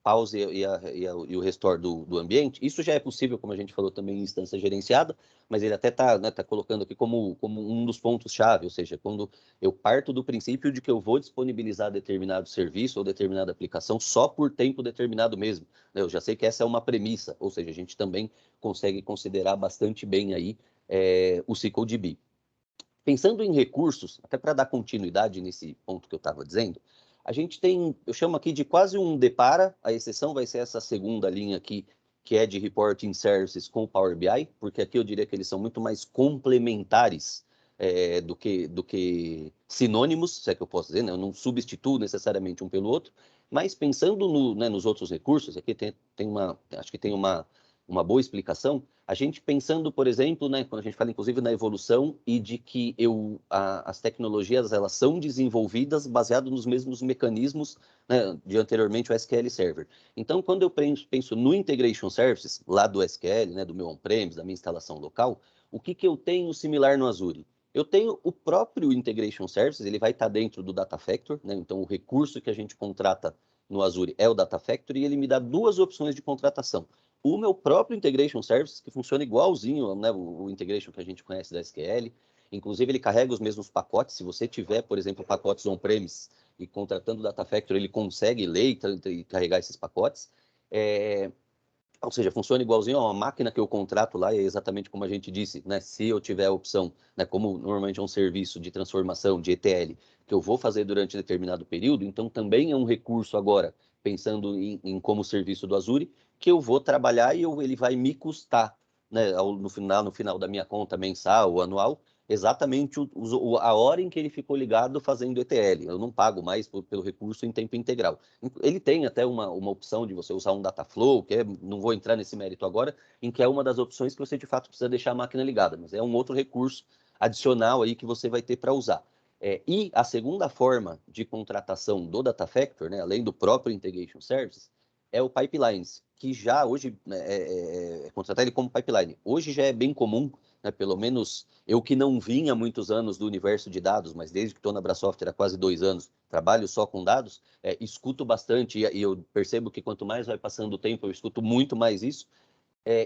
Speaker 2: pause e o restore do ambiente. Isso já é possível, como a gente falou também, em instância gerenciada, mas ele até está, né, tá colocando aqui como um dos pontos-chave, ou seja, quando eu parto do princípio de que eu vou disponibilizar determinado serviço ou determinada aplicação só por tempo determinado mesmo. Eu já sei que essa é uma premissa, ou seja, a gente também consegue considerar bastante bem aí o CycleDB. Pensando em recursos, até para dar continuidade nesse ponto que eu estava dizendo, a gente tem, eu chamo aqui de quase um depara, a exceção vai ser essa segunda linha aqui, que é de Reporting Services com o Power BI, porque aqui eu diria que eles são muito mais complementares do que sinônimos, se é que eu posso dizer, né? Eu não substituo necessariamente um pelo outro, mas pensando né, nos outros recursos, aqui acho que tem uma boa explicação, a gente pensando, por exemplo, né, quando a gente fala inclusive na evolução e de que as tecnologias elas são desenvolvidas baseado nos mesmos mecanismos, né, de anteriormente o SQL Server. Então, quando eu penso no Integration Services, lá do SQL, né, do meu on-premise, da minha instalação local, o que eu tenho similar no Azure? Eu tenho o próprio Integration Services, ele vai estar dentro do Data Factor, né, então o recurso que a gente contrata no Azure é o Data Factory e ele me dá duas opções de contratação. O meu próprio Integration Service, que funciona igualzinho, né, o Integration que a gente conhece da SQL. Inclusive, ele carrega os mesmos pacotes. Se você tiver, por exemplo, pacotes on-premise e contratando o Data Factory, ele consegue ler e carregar esses pacotes. Ou seja, funciona igualzinho a uma máquina que eu contrato lá, e é exatamente como a gente disse, né? Se eu tiver a opção, né, como normalmente é um serviço de transformação, de ETL, que eu vou fazer durante determinado período, então também é um recurso agora, pensando em como serviço do Azure, que eu vou trabalhar e ele vai me custar, né, no final da minha conta mensal ou anual, exatamente a hora em que ele ficou ligado fazendo ETL. Eu não pago mais pelo recurso em tempo integral. Ele tem até uma opção de você usar um Dataflow, não vou entrar nesse mérito agora, em que é uma das opções que você de fato precisa deixar a máquina ligada, mas é um outro recurso adicional aí que você vai ter para usar. E a segunda forma de contratação do Data Factor, né, além do próprio Integration Services, é o Pipelines, que já hoje, né, contratar ele como pipeline. Hoje já é bem comum, né, pelo menos eu que não vinha há muitos anos do universo de dados, mas desde que estou na Brasoft há quase 2 anos, trabalho só com dados, escuto bastante e eu percebo que quanto mais vai passando o tempo, eu escuto muito mais isso,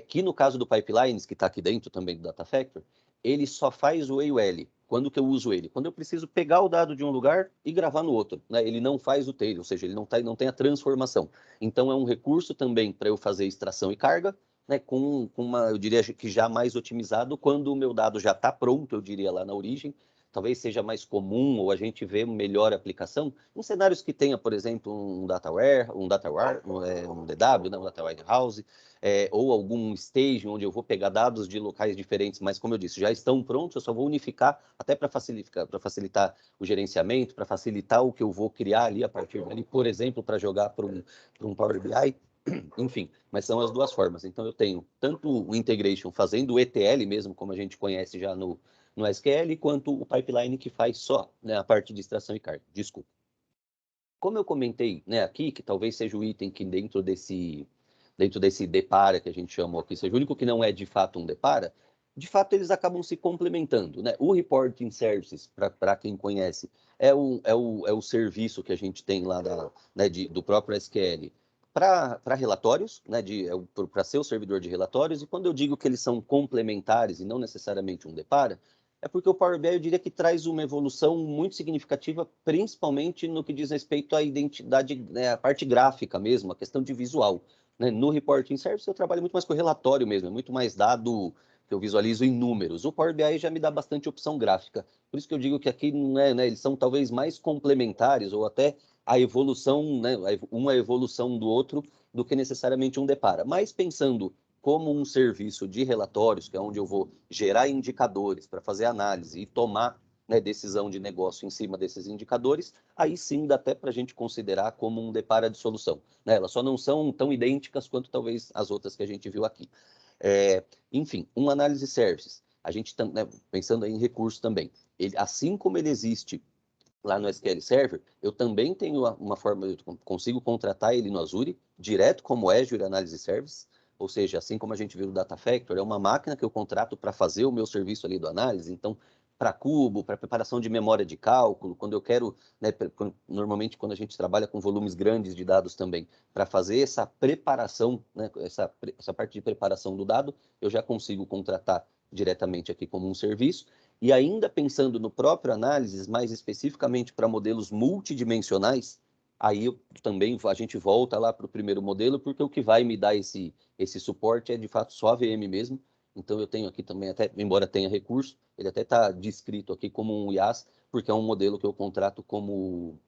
Speaker 2: que no caso do Pipelines, que está aqui dentro também do Data Factor, ele só faz o EUL. Quando que eu uso ele? Quando eu preciso pegar o dado de um lugar e gravar no outro. Né? Ele não faz o tail, ou seja, ele não tem a transformação. Então, é um recurso também para eu fazer extração e carga, né, com eu diria que já mais otimizado, quando o meu dado já está pronto, eu diria lá na origem, talvez seja mais comum ou a gente vê melhor aplicação em cenários que tenha, por exemplo, um DataWare, um DW, né, um Data Warehouse, ou algum stage onde eu vou pegar dados de locais diferentes, mas como eu disse, já estão prontos, eu só vou unificar até para facilitar o gerenciamento, para facilitar o que eu vou criar ali a partir dali, por exemplo, para jogar para um Power BI. Enfim, mas são as duas formas. Então, eu tenho tanto o integration fazendo o ETL mesmo, como a gente conhece já no SQL, quanto o pipeline que faz só, né, a parte de extração e carga. Desculpa. Como eu comentei, né, aqui, que talvez seja o item que dentro desse depara que a gente chamou aqui, seja o único que não é de fato um depara, de fato eles acabam se complementando, né? O Reporting Services, para quem conhece, é o serviço que a gente tem lá né, do próprio SQL para relatórios, né, para ser o servidor de relatórios, e quando eu digo que eles são complementares e não necessariamente um depara, é porque o Power BI eu diria que traz uma evolução muito significativa, principalmente no que diz respeito à identidade, né, a parte gráfica mesmo, a questão de visual. Né? No Reporting Service eu trabalho muito mais com relatório mesmo, é muito mais dado que eu visualizo em números. O Power BI já me dá bastante opção gráfica. Por isso que eu digo que aqui não né, eles são talvez mais complementares ou até a evolução, né, uma evolução do outro do que necessariamente um depara. Mas pensando como um serviço de relatórios, que é onde eu vou gerar indicadores para fazer análise e tomar, né, decisão de negócio em cima desses indicadores, aí sim dá até para a gente considerar como um depara de solução. Né? Elas só não são tão idênticas quanto talvez as outras que a gente viu aqui. Enfim, um análise services. A gente, né, pensando em recursos também. Assim como ele existe lá no SQL Server, eu também tenho uma forma, eu consigo contratar ele no Azure, direto como Azure Analysis Service, ou seja, assim como a gente viu no Data Factor, é uma máquina que eu contrato para fazer o meu serviço ali do análise, então para cubo, para preparação de memória de cálculo, quando eu quero, né, normalmente quando a gente trabalha com volumes grandes de dados também, para fazer essa preparação, né, essa parte de preparação do dado, eu já consigo contratar diretamente aqui como um serviço. E ainda pensando no próprio análises, mais especificamente para modelos multidimensionais, aí também a gente volta lá para o primeiro modelo, porque o que vai me dar esse suporte é de fato só a VM mesmo. Então eu tenho aqui também, até, embora tenha recurso, ele até está descrito aqui como um IaaS, porque é um modelo que eu contrato como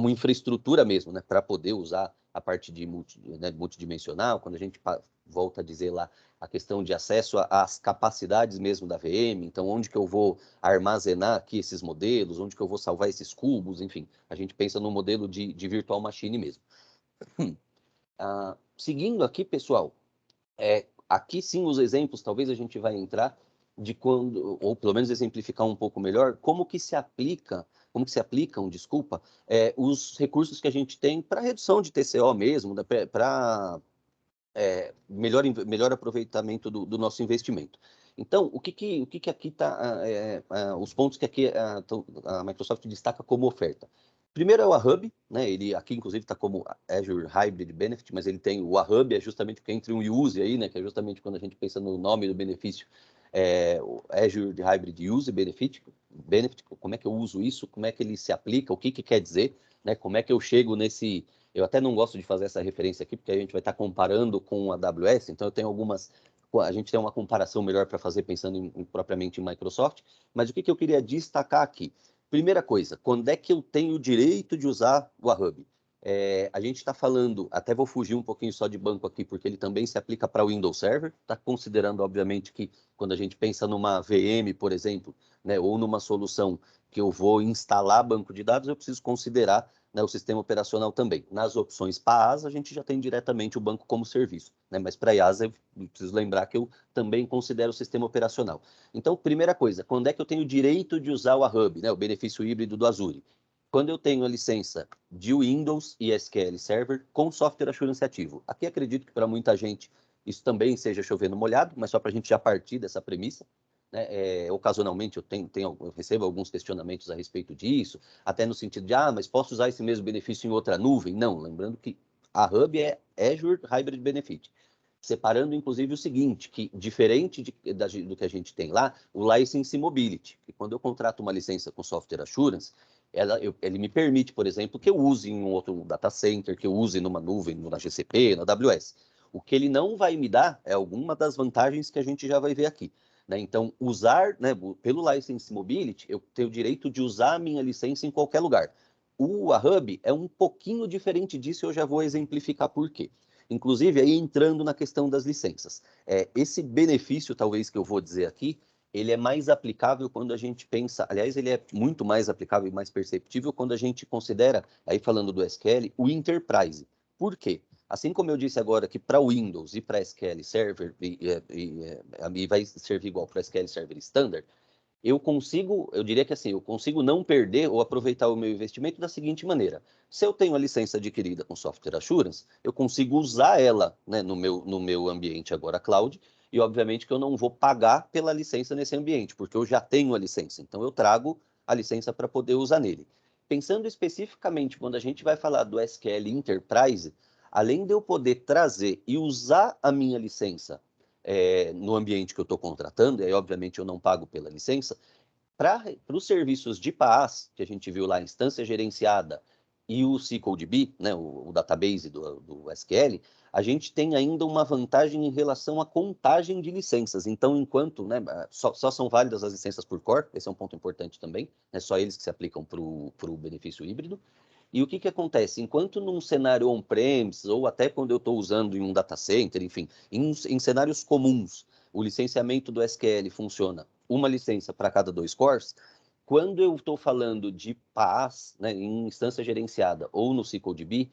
Speaker 2: infraestrutura mesmo, né, para poder usar a parte de multidimensional, quando a gente volta a dizer lá a questão de acesso às capacidades mesmo da VM, então onde que eu vou armazenar aqui esses modelos, onde que eu vou salvar esses cubos, enfim, a gente pensa no modelo de virtual machine mesmo. Seguindo aqui, pessoal, aqui sim os exemplos, talvez a gente vai entrar de quando, ou pelo menos exemplificar um pouco melhor, como que se aplicam, os recursos que a gente tem para redução de TCO mesmo, para melhor aproveitamento do nosso investimento. Então, o que aqui está, os pontos que aqui a Microsoft destaca como oferta. Primeiro é o AHub, né? Ele aqui inclusive está como Azure Hybrid Benefit, mas ele tem o AHub, é justamente porque entre um use aí, né? Que é justamente quando a gente pensa no nome do benefício, o Azure Hybrid Use Benefit, como é que eu uso isso, como é que ele se aplica, o que quer dizer, né? Como é que eu chego nesse... Eu até não gosto de fazer essa referência aqui, porque a gente vai estar comparando com a AWS, então eu tenho algumas... A gente tem uma comparação melhor para fazer pensando propriamente em Microsoft, mas o que eu queria destacar aqui? Primeira coisa, quando é que eu tenho o direito de usar o AHub? A gente está falando, até vou fugir um pouquinho só de banco aqui, porque ele também se aplica para o Windows Server, está considerando, obviamente, que quando a gente pensa numa VM, por exemplo, né, ou numa solução que eu vou instalar banco de dados, eu preciso considerar, né, o sistema operacional também. Nas opções PaaS, a gente já tem diretamente o banco como serviço, né, mas para IaaS eu preciso lembrar que eu também considero o sistema operacional. Então, primeira coisa, quando é que eu tenho o direito de usar o AHub, né, o benefício híbrido do Azure? Quando eu tenho a licença de Windows e SQL Server com software assurance ativo. Aqui acredito que para muita gente isso também seja chovendo molhado, mas só para a gente já partir dessa premissa. Né? Ocasionalmente eu recebo alguns questionamentos a respeito disso, até no sentido de, mas posso usar esse mesmo benefício em outra nuvem? Não, lembrando que a Hub é Azure Hybrid Benefit. Separando, inclusive, o seguinte, que diferente do que a gente tem lá, o License Mobility, que quando eu contrato uma licença com Software Assurance, ele me permite, por exemplo, que eu use em um outro data center, que eu use numa nuvem, na GCP, na AWS. O que ele não vai me dar é alguma das vantagens que a gente já vai ver aqui. Né? Então, usar, né, pelo License Mobility, eu tenho o direito de usar a minha licença em qualquer lugar. O AHub é um pouquinho diferente disso e eu já vou exemplificar por quê. Inclusive, aí entrando na questão das licenças. Esse benefício, talvez, que eu vou dizer aqui, ele é mais aplicável quando a gente pensa, aliás, ele é muito mais aplicável e mais perceptível quando a gente considera, aí falando do SQL, o Enterprise. Por quê? Assim como eu disse agora que para Windows e para SQL Server, e vai servir igual para SQL Server Standard, eu diria que assim, eu consigo não perder ou aproveitar o meu investimento da seguinte maneira. Se eu tenho a licença adquirida com Software Assurance, eu consigo usar ela, né, no meu ambiente agora cloud, e obviamente que eu não vou pagar pela licença nesse ambiente, porque eu já tenho a licença, então eu trago a licença para poder usar nele. Pensando especificamente quando a gente vai falar do SQL Enterprise, além de eu poder trazer e usar a minha licença no ambiente que eu estou contratando, e aí obviamente eu não pago pela licença, para os serviços de PaaS, que a gente viu lá, a instância gerenciada e o SQLDB, né, o database do SQL, a gente tem ainda uma vantagem em relação à contagem de licenças. Então, enquanto, né, só são válidas as licenças por core, esse é um ponto importante também, né, só eles que se aplicam para o benefício híbrido. E o que acontece? Enquanto num cenário on-premise, ou até quando eu estou usando em um data center, enfim, em cenários comuns, o licenciamento do SQL funciona uma licença para cada 2 cores, quando eu estou falando de PaaS, né, em instância gerenciada ou no SQLDB,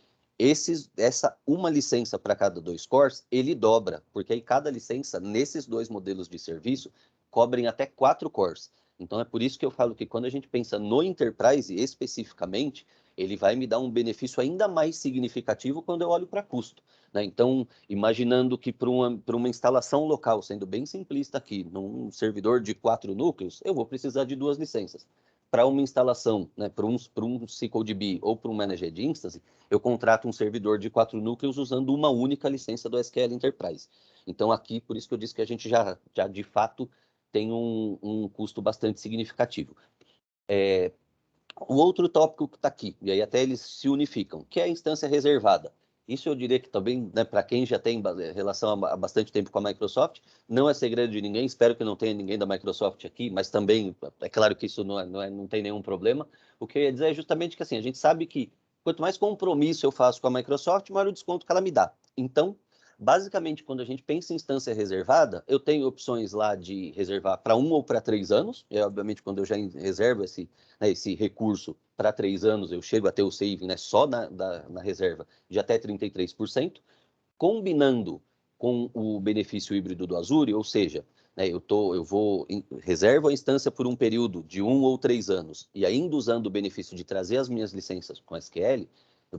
Speaker 2: essa uma licença para cada 2 cores, ele dobra, porque aí cada licença, nesses 2 modelos de serviço, cobrem até 4 cores. Então, é por isso que eu falo que quando a gente pensa no Enterprise especificamente, ele vai me dar um benefício ainda mais significativo quando eu olho para custo, né? Então, imaginando que para uma instalação local, sendo bem simplista aqui, num servidor de 4 núcleos, eu vou precisar de 2 licenças. Para uma instalação, né, para um SQLDB ou para um Managed Instance, eu contrato um servidor de 4 núcleos usando uma única licença do SQL Enterprise. Então, aqui, por isso que eu disse que a gente já de fato tem um custo bastante significativo. O outro tópico que está aqui, e aí até eles se unificam, que é a instância reservada. Isso eu diria que também, né, para quem já tem relação há bastante tempo com a Microsoft, não é segredo de ninguém, espero que não tenha ninguém da Microsoft aqui, mas também, é claro que isso não tem nenhum problema. O que eu ia dizer é justamente que assim, a gente sabe que quanto mais compromisso eu faço com a Microsoft, maior o desconto que ela me dá. Então, basicamente, quando a gente pensa em instância reservada, eu tenho opções lá de reservar para 1 ou para 3 anos, e obviamente quando eu já reservo esse recurso para 3 anos, eu chego a ter o saving, né, só na reserva de até 33%, combinando com o benefício híbrido do Azure, ou seja, né, reservo a instância por um período de 1 ou 3 anos, e ainda usando o benefício de trazer as minhas licenças com SQL,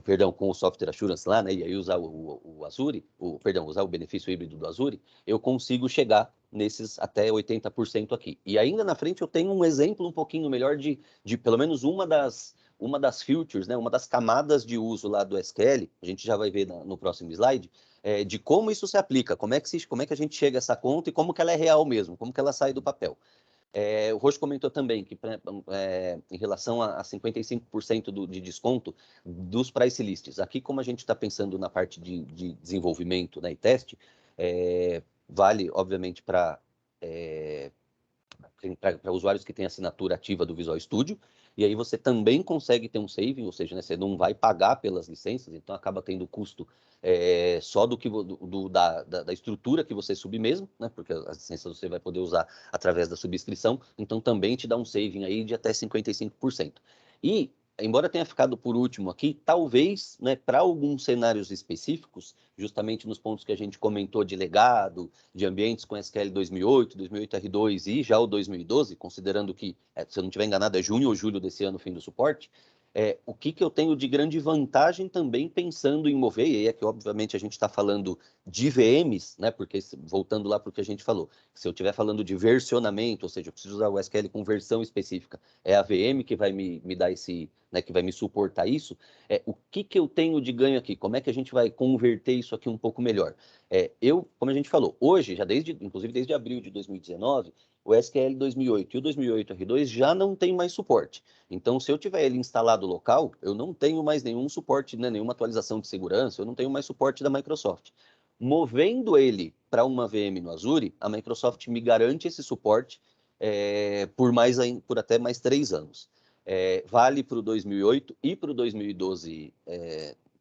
Speaker 2: perdão, com o Software Assurance lá, né, e aí usar o Azure, usar o benefício híbrido do Azure, eu consigo chegar nesses até 80% aqui. E ainda na frente eu tenho um exemplo um pouquinho melhor de pelo menos uma das features, né, uma das camadas de uso lá do SQL, a gente já vai ver no próximo slide, de como isso se aplica, como é que a gente chega a essa conta e como que ela é real mesmo, como que ela sai do papel. O Roxo comentou também que em relação a 55% de desconto dos price lists, aqui como a gente está pensando na parte de desenvolvimento, né, e teste, vale obviamente para usuários que têm assinatura ativa do Visual Studio, e aí você também consegue ter um saving, ou seja, né, você não vai pagar pelas licenças, então acaba tendo custo só da estrutura que você subir mesmo, né, porque as licenças você vai poder usar através da subscrição, então também te dá um saving aí de até 55%. E, embora tenha ficado por último aqui, talvez, né, para alguns cenários específicos, justamente nos pontos que a gente comentou de legado, de ambientes com SQL 2008, 2008 R2 e já o 2012, considerando que, se eu não estiver enganado, é junho ou julho desse ano o fim do suporte, o que eu tenho de grande vantagem também pensando em mover, e aí é que obviamente a gente está falando de VMs, né, porque voltando lá para o que a gente falou, se eu estiver falando de versionamento, ou seja, eu preciso usar o SQL com versão específica, é a VM que vai me dar esse, né, que vai me suportar isso, o que eu tenho de ganho aqui? Como é que a gente vai converter isso aqui um pouco melhor? Como a gente falou, hoje, inclusive desde abril de 2019, o SQL 2008 e o 2008 R2 já não tem mais suporte. Então, se eu tiver ele instalado local, eu não tenho mais nenhum suporte, né, nenhuma atualização de segurança, eu não tenho mais suporte da Microsoft. Movendo ele para uma VM no Azure, a Microsoft me garante esse suporte por até mais 3 anos. Vale para o 2008 e para o 2012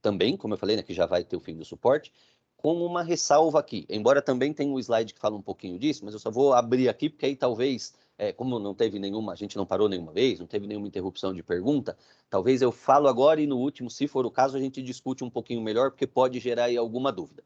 Speaker 2: também, como eu falei, né, que já vai ter o fim do suporte, com uma ressalva aqui. Embora também tenha um slide que fala um pouquinho disso, mas eu só vou abrir aqui, porque aí talvez, como não teve nenhuma, a gente não parou nenhuma vez, não teve nenhuma interrupção de pergunta, talvez eu falo agora e no último, se for o caso, a gente discute um pouquinho melhor, porque pode gerar aí alguma dúvida.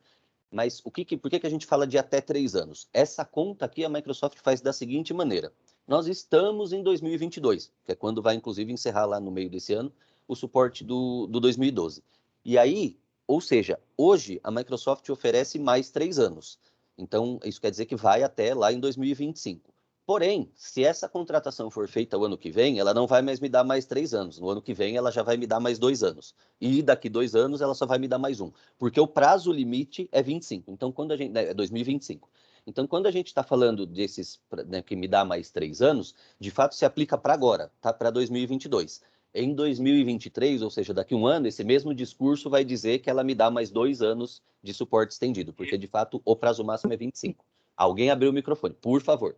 Speaker 2: Mas por que a gente fala de até 3 anos? Essa conta aqui a Microsoft faz da seguinte maneira. Nós estamos em 2022, que é quando vai, inclusive, encerrar lá no meio desse ano o suporte do 2012. E aí, ou seja, hoje a Microsoft oferece mais 3 anos. Então, isso quer dizer que vai até lá em 2025. Porém, se essa contratação for feita o ano que vem, ela não vai mais me dar mais 3 anos. No ano que vem, ela já vai me dar mais 2 anos. E daqui 2 anos, ela só vai me dar mais um. Porque o prazo limite é 25. Então, quando a gente. É 2025. Então, quando a gente está falando desses, né, que me dá mais 3 anos, de fato se aplica para agora, tá? Para 2022. Em 2023, ou seja, daqui um ano, esse mesmo discurso vai dizer que ela me dá mais 2 anos de suporte estendido, porque de fato o prazo máximo é 25. Alguém abriu o microfone, por favor.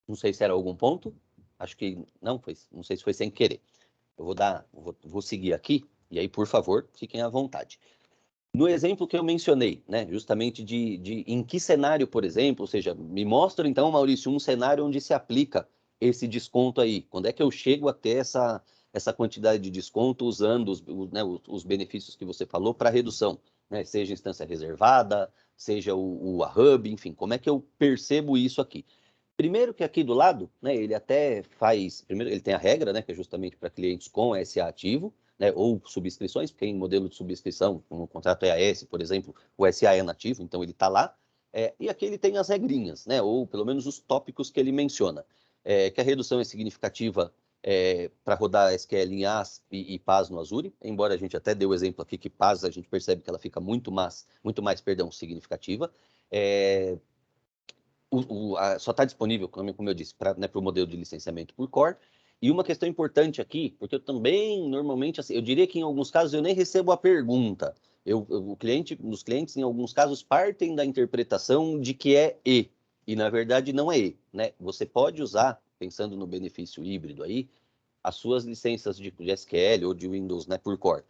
Speaker 2: Não sei se era algum ponto. Acho que não foi. Não sei se foi sem querer. Eu vou seguir aqui e aí, por favor, fiquem à vontade. No exemplo que eu mencionei, né, justamente de em que cenário, por exemplo, ou seja, me mostra então, Maurício, um cenário onde se aplica esse desconto aí. Quando é que eu chego a ter essa quantidade de desconto usando os benefícios que você falou para redução, né, seja instância reservada, seja a hub, enfim, como é que eu percebo isso aqui? Primeiro que aqui do lado, né, ele até faz, primeiro ele tem a regra, né, que é justamente para clientes com SA ativo, né, ou subscrições, porque em modelo de subscrição, como o contrato EAS, por exemplo, o SA é nativo, então ele está lá. E aqui ele tem as regrinhas, né, ou pelo menos os tópicos que ele menciona, que a redução é significativa para rodar SQL em AS e PAS no Azure, embora a gente até dê o exemplo aqui que PAS a gente percebe que ela fica muito mais, significativa. Só está disponível, como eu disse, para, né, o modelo de licenciamento por core. E uma questão importante aqui, porque eu também, normalmente, assim, eu diria que em alguns casos eu nem recebo a pergunta. Os clientes, em alguns casos, partem da interpretação de que é e na verdade não é né? Você pode usar, pensando no benefício híbrido aí, as suas licenças de SQL ou de Windows, né, por core,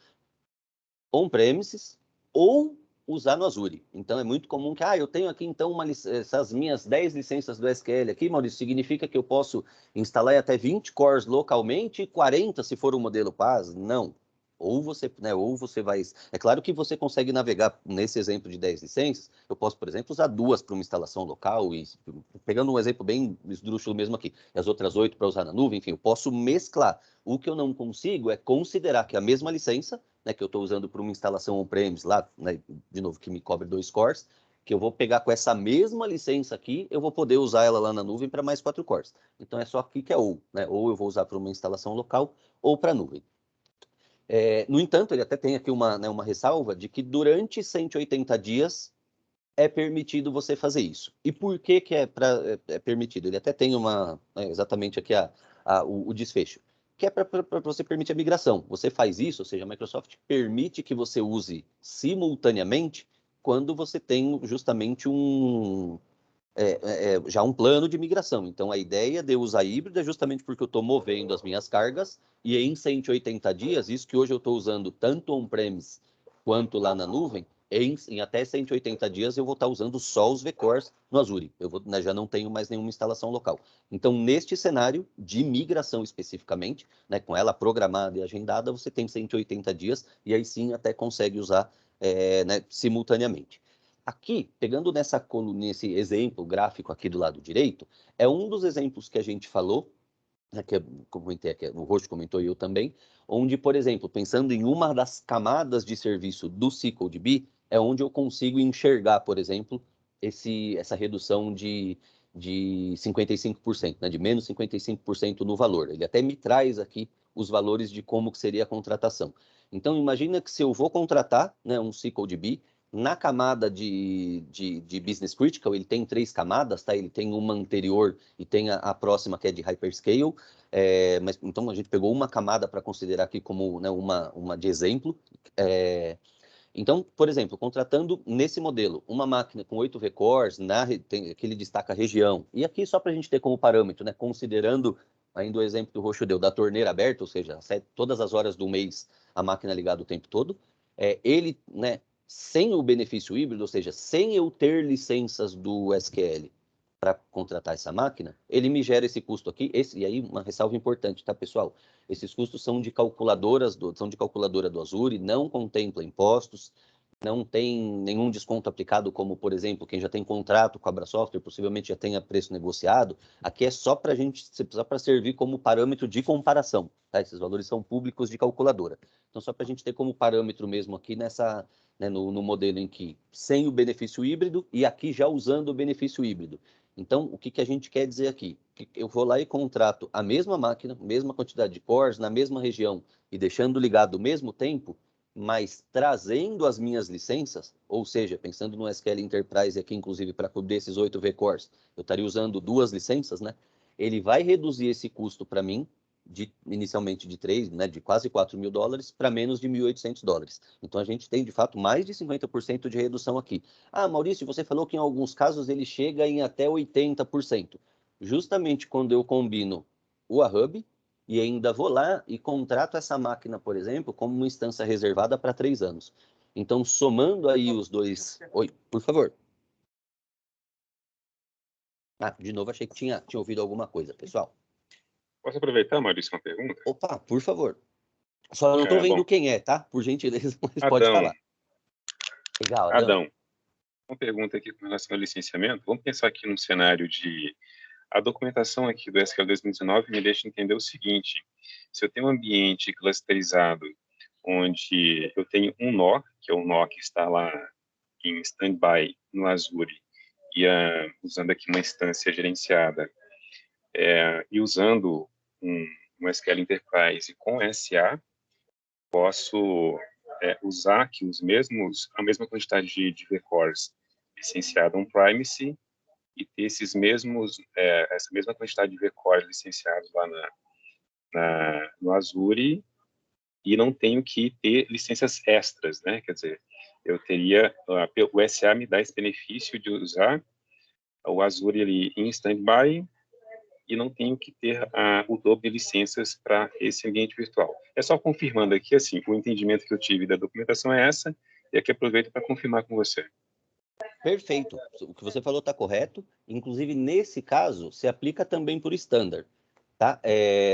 Speaker 2: on-premises ou usar no Azure. Então, é muito comum que, eu tenho aqui, então, essas minhas 10 licenças do SQL aqui, Maurício, significa que eu posso instalar até 20 cores localmente e 40 se for o modelo PaaS? Não. Ou você vai... É claro que você consegue navegar nesse exemplo de 10 licenças, eu posso, por exemplo, usar 2 para uma instalação local, e pegando um exemplo bem esdrúxulo mesmo aqui, e as outras 8 para usar na nuvem, enfim, eu posso mesclar. O que eu não consigo é considerar que a mesma licença, né, que eu estou usando para uma instalação on-premise lá, né, de novo, que me cobre 2 cores, que eu vou pegar com essa mesma licença aqui, eu vou poder usar ela lá na nuvem para mais 4 cores. Então, é só aqui que é ou, né? Ou eu vou usar para uma instalação local ou para a nuvem. No entanto, ele até tem aqui uma ressalva de que durante 180 dias é permitido você fazer isso. E por que é permitido? Ele até tem exatamente aqui o desfecho, que é para você permitir a migração. Você faz isso, ou seja, a Microsoft permite que você use simultaneamente quando você tem justamente já um plano de migração. Então, a ideia de eu usar híbrido é justamente porque eu estou movendo as minhas cargas e em 180 dias, isso que hoje eu estou usando tanto on-premise quanto lá na nuvem, em até 180 dias eu vou estar usando só os vCores no Azure. Já não tenho mais nenhuma instalação local. Então, neste cenário de migração especificamente, né, com ela programada e agendada, você tem 180 dias e aí sim até consegue usar né, simultaneamente. Aqui, pegando nesse exemplo gráfico aqui do lado direito, é um dos exemplos que a gente falou, né, que eu comentei aqui, o Roxo comentou e eu também, onde, por exemplo, pensando em uma das camadas de serviço do SQLDB, é onde eu consigo enxergar, por exemplo, essa redução de 55%, né, de menos 55% no valor. Ele até me traz aqui os valores de como que seria a contratação. Então, imagina que se eu vou contratar, né, um SQLDB, na camada de Business Critical, ele tem 3 camadas, tá? Ele tem uma anterior e tem a próxima, que é de Hyperscale. Mas então a gente pegou uma camada para considerar aqui como, né, uma de exemplo. Então, por exemplo, contratando nesse modelo uma máquina com 8 vCores, que ele destaca a região, e aqui só para a gente ter como parâmetro, né, considerando ainda o exemplo que o Roxo deu da torneira aberta, ou seja, todas as horas do mês a máquina ligada o tempo todo, ele, né, sem o benefício híbrido, ou seja, sem eu ter licenças do SQL para contratar essa máquina, ele me gera esse custo aqui. E aí uma ressalva importante, tá, pessoal? Esses custos são de calculadora do Azure, não contempla impostos, não tem nenhum desconto aplicado, como, por exemplo, quem já tem contrato com a Abra Software, possivelmente já tenha preço negociado. Aqui é só para servir como parâmetro de comparação, tá? Esses valores são públicos de calculadora. Então, só para a gente ter como parâmetro mesmo aqui né, no modelo em que sem o benefício híbrido e aqui já usando o benefício híbrido. Então, o que a gente quer dizer aqui? Que eu vou lá e contrato a mesma máquina, mesma quantidade de cores, na mesma região e deixando ligado ao mesmo tempo, mas trazendo as minhas licenças, ou seja, pensando no SQL Enterprise aqui, inclusive, para cobrir esses 8 vCores, eu estaria usando 2 licenças, né? Ele vai reduzir esse custo para mim, inicialmente de 3, né, de quase $4.000 para menos de $1.800. Então, a gente tem, de fato, mais de 50% de redução aqui. Maurício, você falou que em alguns casos ele chega em até 80%. Justamente quando eu combino o Ahub e ainda vou lá e contrato essa máquina, por exemplo, como uma instância reservada para 3 anos. Então, somando aí os dois... Oi, por favor. De novo, achei que tinha ouvido alguma coisa, pessoal.
Speaker 3: Posso aproveitar, Maurício, uma pergunta?
Speaker 2: Opa, por favor. Só não estou vendo
Speaker 3: Bom,
Speaker 2: quem é, tá? Por gentileza, mas pode
Speaker 3: Adão.
Speaker 2: falar. Legal, Adão.
Speaker 3: Uma pergunta aqui com relação ao licenciamento. Vamos pensar aqui num cenário de A documentação aqui do SQL 2019 me deixa entender o seguinte: se eu tenho um ambiente clusterizado, onde eu tenho um nó, que é o nó que está lá em standby no Azure, e usando aqui uma instância gerenciada, e usando um SQL Enterprise com SA, posso usar aqui a mesma quantidade de vCores licenciada on-premise e ter essa mesma quantidade de vCores licenciados lá no Azure, e não tenho que ter licenças extras, né? Quer dizer, eu teria, o SA me dá esse benefício de usar o Azure ali em standby e não tenho que ter o dobro de licenças para esse ambiente virtual. É só confirmando aqui, assim, o entendimento que eu tive da documentação é essa, e aqui aproveito para confirmar com você.
Speaker 2: Perfeito. O que você falou está correto. Inclusive, nesse caso, se aplica também por standard, tá?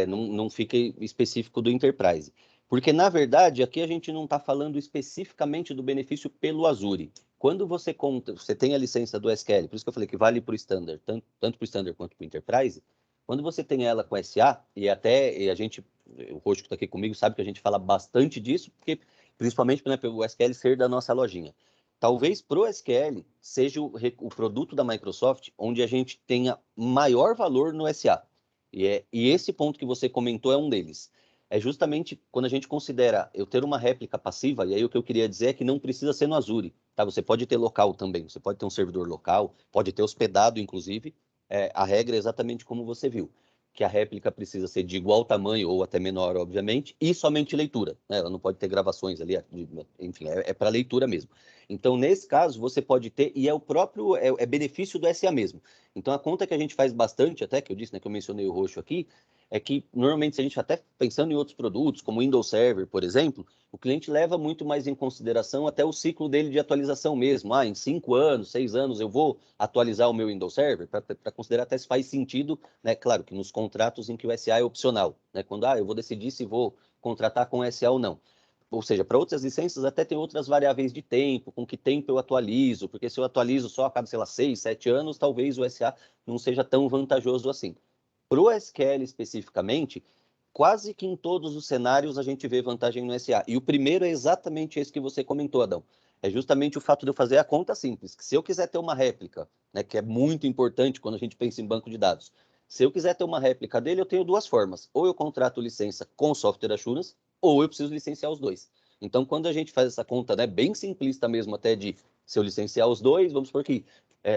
Speaker 2: Não fica específico do Enterprise. Porque, na verdade, aqui a gente não está falando especificamente do benefício pelo Azure. Quando você tem a licença do SQL, por isso que eu falei que vale para o standard, tanto para o standard quanto para o Enterprise, quando você tem ela com SA, e o Roxo que está aqui comigo sabe que a gente fala bastante disso, porque principalmente, né, pelo SQL ser da nossa lojinha. Talvez para o SQL seja o produto da Microsoft onde a gente tenha maior valor no SA. E esse ponto que você comentou é um deles. É justamente quando a gente considera eu ter uma réplica passiva, e aí o que eu queria dizer é que não precisa ser no Azure, tá? Você pode ter local também, você pode ter um servidor local, pode ter hospedado, inclusive. A regra é exatamente como você viu, que a réplica precisa ser de igual tamanho ou até menor, obviamente, e somente leitura, né? Ela não pode ter gravações ali, enfim, é para leitura mesmo. Então, nesse caso, você pode ter, e é benefício do SA mesmo. Então, a conta que a gente faz bastante, até que eu disse, né, que eu mencionei o Roxo aqui, é que, normalmente, se a gente até pensando em outros produtos, como o Windows Server, por exemplo, o cliente leva muito mais em consideração até o ciclo dele de atualização mesmo. Em 5 anos, 6 anos, eu vou atualizar o meu Windows Server, para considerar até se faz sentido, né? Claro que nos contratos em que o SA é opcional, né? Quando eu vou decidir se vou contratar com SA ou não. Ou seja, para outras licenças até tem outras variáveis de tempo, com que tempo eu atualizo, porque se eu atualizo só a cada, sei lá, 6, 7 anos, talvez o SA não seja tão vantajoso assim. Para o SQL especificamente, quase que em todos os cenários a gente vê vantagem no SA. E o primeiro é exatamente esse que você comentou, Adão. É justamente o fato de eu fazer a conta simples, que se eu quiser ter uma réplica, né, que é muito importante quando a gente pensa em banco de dados, se eu quiser ter uma réplica dele, eu tenho duas formas. Ou eu contrato licença com software assurance, ou eu preciso licenciar os dois. Então, quando a gente faz essa conta, né, bem simplista mesmo, até de se eu licenciar os dois, vamos por aqui,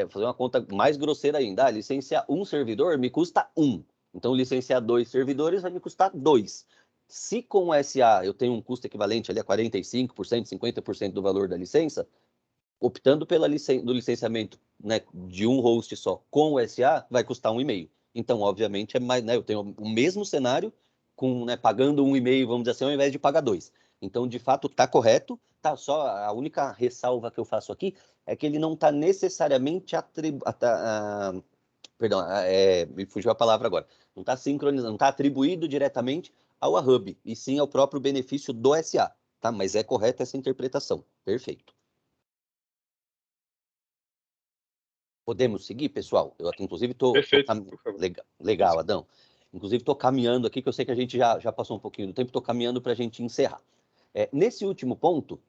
Speaker 2: fazer uma conta mais grosseira ainda, licenciar um servidor me custa 1. Então, licenciar 2 servidores vai me custar 2. Se com o SA eu tenho um custo equivalente ali a 45%, 50% do valor da licença, optando do licenciamento, né, de um host só com o SA, vai custar 1,5. Então, obviamente, é mais, né, eu tenho o mesmo cenário, né, pagando 1,5, vamos dizer assim, ao invés de pagar 2. Então, de fato, está correto. Tá, só a única ressalva que eu faço aqui é que ele não está necessariamente perdão, me fugiu a palavra agora. Não está sincronizado, não está atribuído diretamente ao Hub, e sim ao próprio benefício do SA, tá? Mas é correta essa interpretação. Perfeito. Podemos seguir, pessoal? Eu, inclusive, estou...
Speaker 3: Perfeito, por favor.
Speaker 2: Legal, Adão. Inclusive, estou caminhando aqui, que eu sei que a gente já passou um pouquinho do tempo, estou caminhando para a gente encerrar. Nesse último ponto,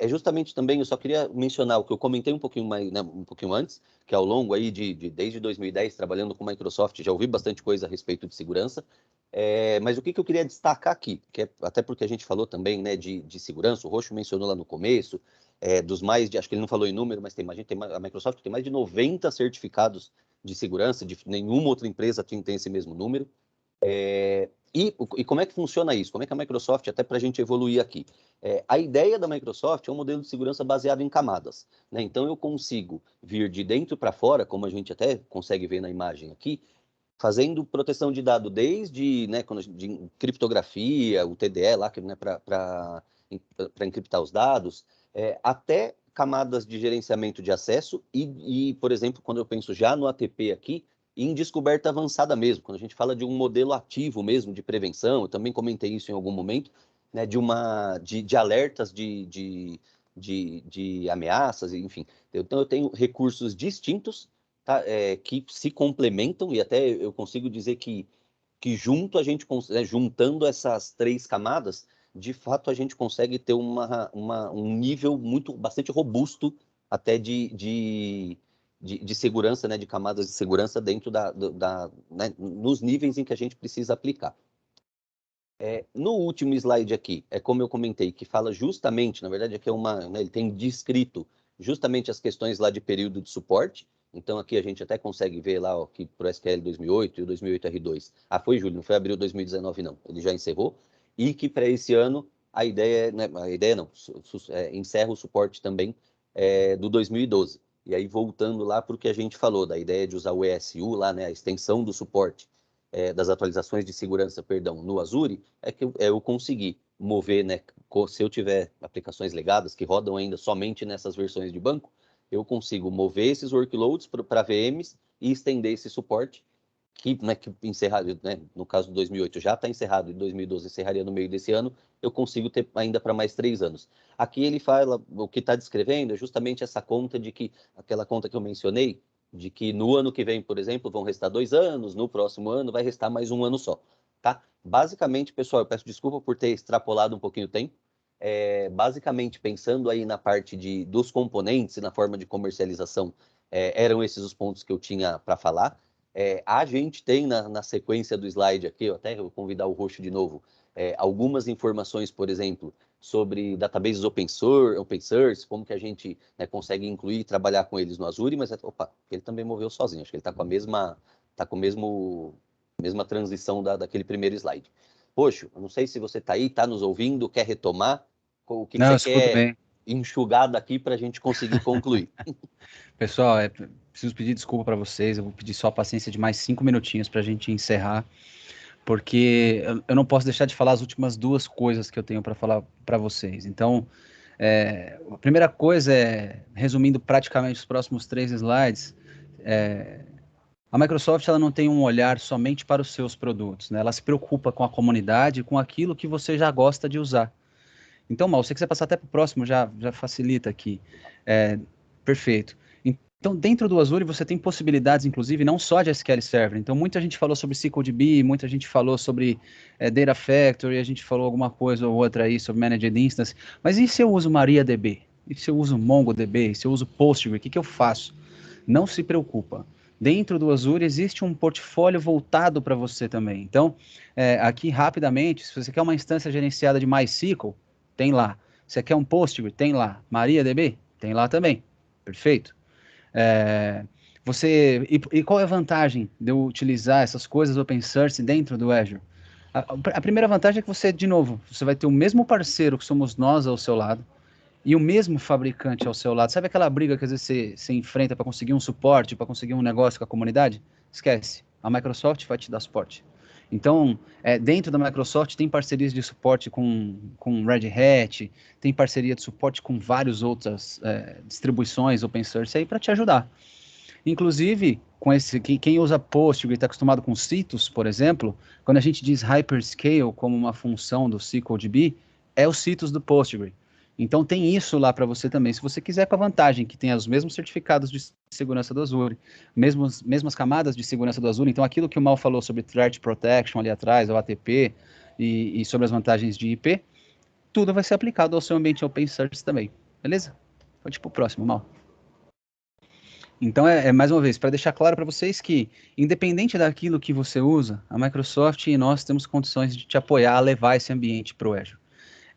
Speaker 2: justamente também, eu só queria mencionar o que eu comentei um pouquinho mais, né, um pouquinho antes, que ao longo aí desde 2010, trabalhando com Microsoft, já ouvi bastante coisa a respeito de segurança, mas o que eu queria destacar aqui, que até porque a gente falou também, né, de segurança, o Roxo mencionou lá no começo, dos mais de, acho que ele não falou em número, mas a Microsoft tem mais de 90 certificados de segurança, nenhuma outra empresa tem esse mesmo número. E como é que funciona isso? Como é que a Microsoft, até para a gente evoluir aqui? A ideia da Microsoft é um modelo de segurança baseado em camadas, né? Então, eu consigo vir de dentro para fora, como a gente até consegue ver na imagem aqui, fazendo proteção de dado desde, né, de criptografia, o TDE lá, né, para encriptar os dados, até camadas de gerenciamento de acesso e, por exemplo, quando eu penso já no ATP aqui, em descoberta avançada mesmo, quando a gente fala de um modelo ativo mesmo de prevenção, eu também comentei isso em algum momento, né, de alertas de ameaças, enfim. Então, eu tenho recursos distintos, que se complementam, e até eu consigo dizer que junto a gente, juntando essas 3 camadas, de fato a gente consegue ter um nível bastante robusto até de segurança, né, de camadas de segurança dentro né, nos níveis em que a gente precisa aplicar. No último slide aqui, como eu comentei, que fala justamente, na verdade aqui né, ele tem descrito justamente as questões lá de período de suporte. Então aqui a gente até consegue ver lá, ó, que para o SQL 2008 e o 2008 R2, foi julho, não foi abril de 2019 não, ele já encerrou, e que para esse ano a ideia, né, encerra o suporte também do 2012. E aí voltando lá para o que a gente falou, da ideia de usar o ESU lá, né, a extensão do suporte, das atualizações de segurança, perdão, no Azure, que eu consegui mover, né, se eu tiver aplicações legadas que rodam ainda somente nessas versões de banco, eu consigo mover esses workloads para VMs e estender esse suporte, que encerrado, né, no caso do 2008 já está encerrado, e 2012 encerraria no meio desse ano, eu consigo ter ainda para mais 3 anos. Aqui ele fala, o que está descrevendo é justamente essa conta aquela conta que eu mencionei, de que no ano que vem, por exemplo, vão restar 2 anos, no próximo ano vai restar mais 1 ano só, tá? Basicamente, pessoal, eu peço desculpa por ter extrapolado um pouquinho o tempo, basicamente, pensando aí na parte dos componentes e na forma de comercialização, eram esses os pontos que eu tinha para falar. A gente tem na sequência do slide aqui, eu até vou convidar o Roxo de novo, algumas informações, por exemplo, sobre databases open source, como que a gente, né, consegue incluir e trabalhar com eles no Azure, mas ele também moveu sozinho, acho que ele está com a mesma transição daquele primeiro slide. Poxa, eu não sei se você está aí, está nos ouvindo, quer retomar, o que
Speaker 1: Não,
Speaker 2: você
Speaker 1: eu escuto
Speaker 2: quer
Speaker 1: bem.
Speaker 2: enxugar daqui para a gente conseguir concluir.
Speaker 1: Pessoal, preciso pedir desculpa para vocês, eu vou pedir só a paciência de mais 5 minutinhos para a gente encerrar, porque eu não posso deixar de falar as últimas 2 coisas que eu tenho para falar para vocês. Então, a primeira coisa resumindo praticamente os próximos 3 slides, a Microsoft ela não tem um olhar somente para os seus produtos, né? Ela se preocupa com a comunidade, com aquilo que você já gosta de usar. Então, Mal, se você quiser passar até para o próximo, já facilita aqui. Perfeito. Então, dentro do Azure, você tem possibilidades, inclusive, não só de SQL Server. Então, muita gente falou sobre SQLDB, muita gente falou sobre Data Factory, a gente falou alguma coisa ou outra aí sobre Managed Instance. Mas e se eu uso MariaDB? E se eu uso MongoDB? E se eu uso Postgre? O que eu faço? Não se preocupa. Dentro do Azure existe um portfólio voltado para você também. Então, aqui rapidamente, se você quer uma instância gerenciada de MySQL, tem lá. Se você quer um Postgre, tem lá. MariaDB, tem lá também. Perfeito. E qual é a vantagem de eu utilizar essas coisas open source dentro do Azure? A primeira vantagem é que você, de novo, você vai ter o mesmo parceiro que somos nós ao seu lado e o mesmo fabricante ao seu lado. Sabe aquela briga que às vezes você enfrenta para conseguir um suporte, para conseguir um negócio com a comunidade? Esquece. A Microsoft vai te dar suporte. Então, dentro da Microsoft tem parcerias de suporte com Red Hat, tem parceria de suporte com várias outras distribuições open source aí para te ajudar. Inclusive, quem usa Postgre e está acostumado com Citus, por exemplo, quando a gente diz Hyperscale como uma função do SQLDB, é o Citus do Postgre. Então tem isso lá para você também, se você quiser, com a vantagem que tem os mesmos certificados de segurança do Azure, mesmas camadas de segurança do Azure. Então aquilo que o Mal falou sobre Threat Protection ali atrás, o ATP, e sobre as vantagens de IP, tudo vai ser aplicado ao seu ambiente open source também, beleza? Pode ir para o próximo, Mal. Então, mais uma vez, para deixar claro para vocês que, independente daquilo que você usa, a Microsoft e nós temos condições de te apoiar a levar esse ambiente para o Azure.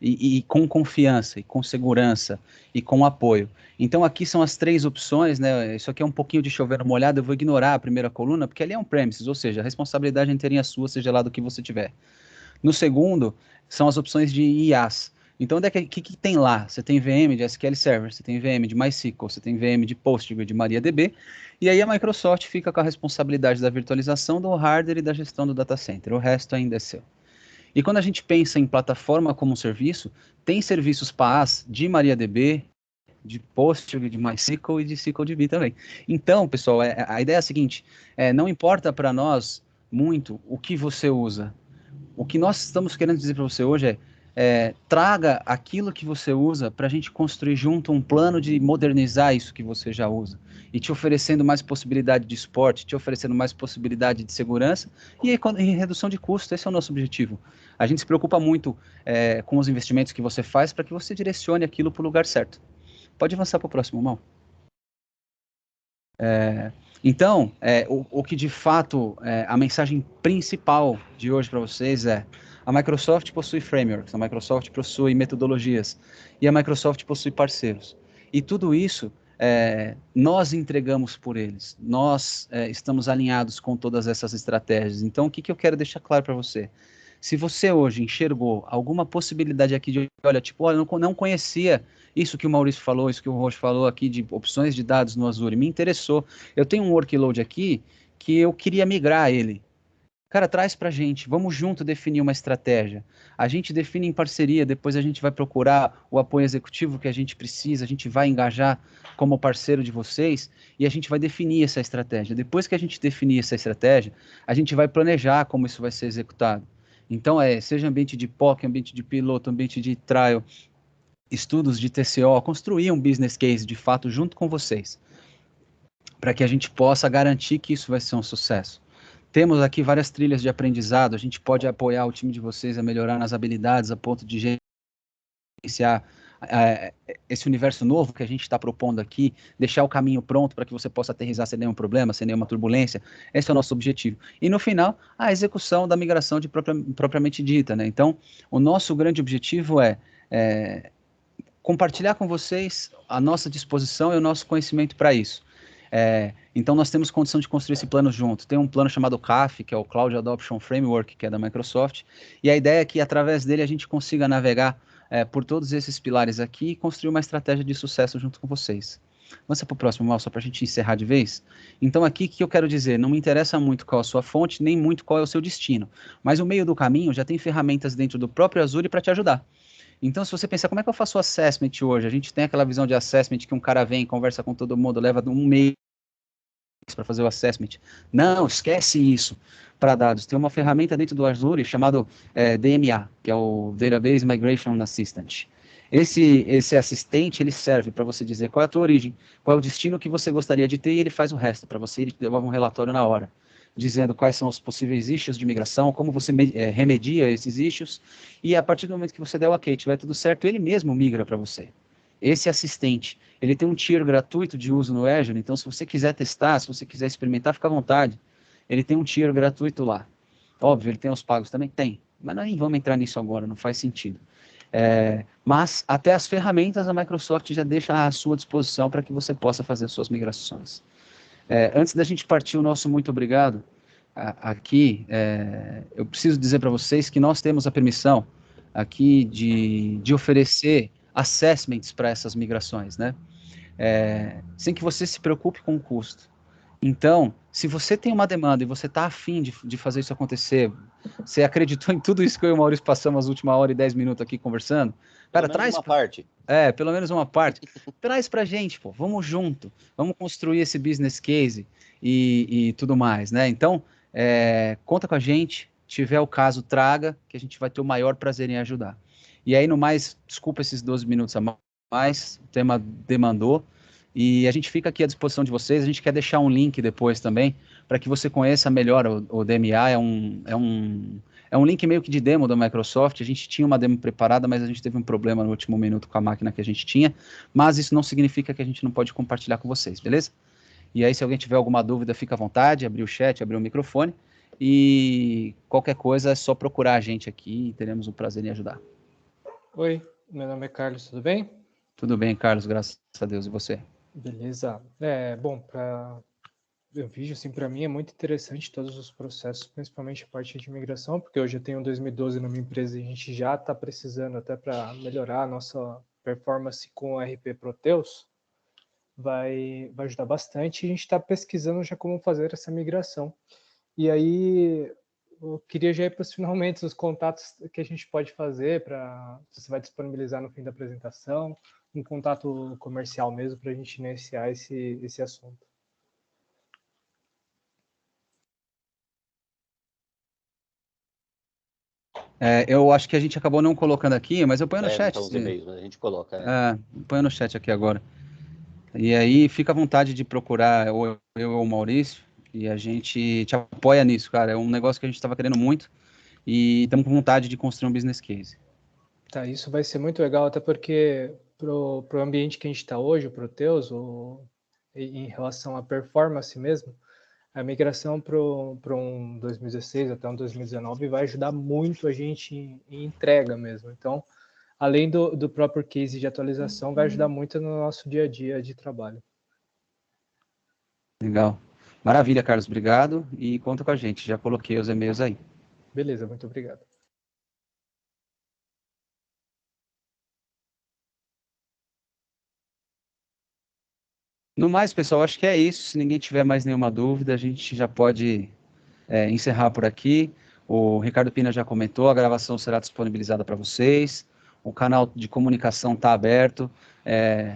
Speaker 1: E com confiança, e com segurança, e com apoio. Então, aqui são as 3 opções, né? Isso aqui é um pouquinho de chover molhado, eu vou ignorar a primeira coluna, porque ali é on-premises, ou seja, a responsabilidade inteirinha é sua, seja lá do que você tiver. No segundo, são as opções de IaaS. Então, o que tem lá? Você tem VM de SQL Server, você tem VM de MySQL, você tem VM de Postgre, de MariaDB, e aí a Microsoft fica com a responsabilidade da virtualização do hardware e da gestão do data center. O resto ainda é seu. E quando a gente pensa em plataforma como um serviço, tem serviços PaaS de MariaDB, de Postgre, de MySQL e de SQLDB também. Então, pessoal, a ideia é a seguinte, não importa para nós muito o que você usa. O que nós estamos querendo dizer para você hoje traga aquilo que você usa para a gente construir junto um plano de modernizar isso que você já usa e te oferecendo mais possibilidade de esporte, te oferecendo mais possibilidade de segurança e redução de custo. Esse é o nosso objetivo. A gente se preocupa muito com os investimentos que você faz para que você direcione aquilo para o lugar certo. Pode avançar para o próximo, Mal. Então, o que de fato, a mensagem principal de hoje para vocês é: a Microsoft possui frameworks, a Microsoft possui metodologias e a Microsoft possui parceiros. E tudo isso nós entregamos por eles, nós estamos alinhados com todas essas estratégias. Então, o que eu quero deixar claro para você? Se você hoje enxergou alguma possibilidade aqui de, olha, tipo, olha, eu não conhecia isso que o Maurício falou, isso que o Roche falou aqui de opções de dados no Azure, me interessou. Eu tenho um workload aqui que eu queria migrar ele. Cara, traz pra gente, vamos junto definir uma estratégia. A gente define em parceria, depois a gente vai procurar o apoio executivo que a gente precisa, a gente vai engajar como parceiro de vocês e a gente vai definir essa estratégia. Depois que a gente definir essa estratégia, a gente vai planejar como isso vai ser executado. Então, seja ambiente de POC, ambiente de piloto, ambiente de trial, estudos de TCO, construir um business case de fato junto com vocês, para que a gente possa garantir que isso vai ser um sucesso. Temos aqui várias trilhas de aprendizado, a gente pode apoiar o time de vocês a melhorar nas habilidades a ponto de gerenciar esse universo novo que a gente está propondo aqui, deixar o caminho pronto para que você possa aterrissar sem nenhum problema, sem nenhuma turbulência. Esse é o nosso objetivo. E no final, a execução da migração propriamente dita, né? Então, o nosso grande objetivo é compartilhar com vocês a nossa disposição e o nosso conhecimento para isso. Então, nós temos condição de construir esse plano junto. Tem um plano chamado CAF, que é o Cloud Adoption Framework, que é da Microsoft, e a ideia é que, através dele, a gente consiga navegar por todos esses pilares aqui e construir uma estratégia de sucesso junto com vocês. Vamos para o próximo, Mal, só para a gente encerrar de vez. Então, aqui, o que eu quero dizer? Não me interessa muito qual a sua fonte, nem muito qual é o seu destino, mas o meio do caminho já tem ferramentas dentro do próprio Azure para te ajudar. Então, se você pensar, como é que eu faço o assessment hoje? A gente tem aquela visão de assessment que um cara vem, conversa com todo mundo, leva um mês para fazer o assessment. Não, esquece isso para dados. Tem uma ferramenta dentro do Azure chamado DMA, que é o Database Migration Assistant. Esse assistente, ele serve para você dizer qual é a tua origem, qual é o destino que você gostaria de ter, e ele faz o resto para você, ele te devolve um relatório na hora, dizendo quais são os possíveis issues de migração, como você remedia esses issues, e a partir do momento que você der o ok, tiver tudo certo, ele mesmo migra para você. Esse assistente, ele tem um tier gratuito de uso no Azure, então se você quiser testar, se você quiser experimentar, fica à vontade. Ele tem um tier gratuito lá. Óbvio, ele tem os pagos também? Tem. Mas nem vamos entrar nisso agora, não faz sentido. Mas até as ferramentas a Microsoft já deixa à sua disposição para que você possa fazer suas migrações. Antes da gente partir, o nosso muito obrigado aqui, eu preciso dizer para vocês que nós temos a permissão aqui de oferecer assessments para essas migrações, né? Sem que você se preocupe com o custo. Então, se você tem uma demanda e você está afim de fazer isso acontecer, você acreditou em tudo isso que eu e o Maurício passamos as últimas hora e 10 minutos aqui conversando, cara,
Speaker 2: Pelo menos uma parte.
Speaker 1: pelo menos uma parte. Traz pra gente, pô, vamos junto, vamos construir esse business case e tudo mais, né? Então, conta com a gente, tiver o caso, traga, que a gente vai ter o maior prazer em ajudar. E aí, no mais, desculpa esses 12 minutos a mais, o tema demandou, e a gente fica aqui à disposição de vocês. A gente quer deixar um link depois também, para que você conheça melhor o DMA. É um link meio que de demo da Microsoft. A gente tinha uma demo preparada, mas a gente teve um problema no último minuto com a máquina que a gente tinha. Mas isso não significa que a gente não pode compartilhar com vocês, beleza? E aí, se alguém tiver alguma dúvida, fica à vontade, abrir o chat, abrir o microfone. E qualquer coisa é só procurar a gente aqui e teremos um prazer em ajudar.
Speaker 4: Oi, meu nome é Carlos, tudo bem?
Speaker 1: Tudo bem, Carlos, graças a Deus. E você?
Speaker 4: Beleza. Bom, eu vejo assim, para mim é muito interessante todos os processos, principalmente a parte de migração, porque eu já tenho 2012 na minha empresa e a gente já está precisando até para melhorar a nossa performance com o RP Proteus, vai ajudar bastante. E a gente está pesquisando já como fazer essa migração. E aí eu queria já ir para os finalmente, os contatos que a gente pode fazer você vai disponibilizar no fim da apresentação, um contato comercial mesmo para a gente iniciar esse assunto.
Speaker 1: Eu acho que a gente acabou não colocando aqui, mas eu ponho no chat.
Speaker 2: Então os e-mails, mas a gente coloca.
Speaker 1: Ponho no chat aqui agora. E aí fica à vontade de procurar ou eu ou o Maurício, e a gente te apoia nisso, cara. É um negócio que a gente estava querendo muito e estamos com vontade de construir um business case.
Speaker 4: Tá, isso vai ser muito legal, até porque pro ambiente que a gente está hoje, o Proteus, em relação à performance mesmo, a migração para um 2016 até um 2019 vai ajudar muito a gente em entrega mesmo. Então, além do próprio case de atualização, vai ajudar muito no nosso dia a dia de trabalho.
Speaker 1: Legal. Maravilha, Carlos. Obrigado e conta com a gente. Já coloquei os e-mails aí.
Speaker 4: Beleza, muito obrigado.
Speaker 1: No mais, pessoal, acho que é isso. Se ninguém tiver mais nenhuma dúvida, a gente já pode encerrar por aqui. O Ricardo Pina já comentou, a gravação será disponibilizada para vocês. O canal de comunicação está aberto.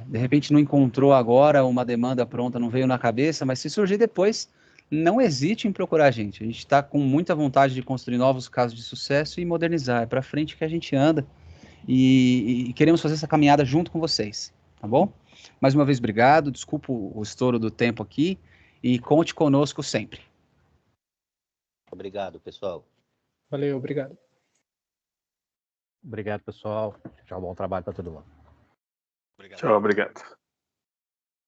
Speaker 1: De repente não encontrou agora uma demanda pronta, não veio na cabeça, mas se surgir depois, não hesite em procurar a gente. A gente está com muita vontade de construir novos casos de sucesso e modernizar. É para frente que a gente anda e queremos fazer essa caminhada junto com vocês, tá bom? Mais uma vez, obrigado. Desculpa o estouro do tempo aqui e conte conosco sempre.
Speaker 2: Obrigado, pessoal.
Speaker 4: Valeu, obrigado.
Speaker 6: Obrigado, pessoal. Tchau, bom trabalho para todo mundo.
Speaker 3: Tchau, obrigado.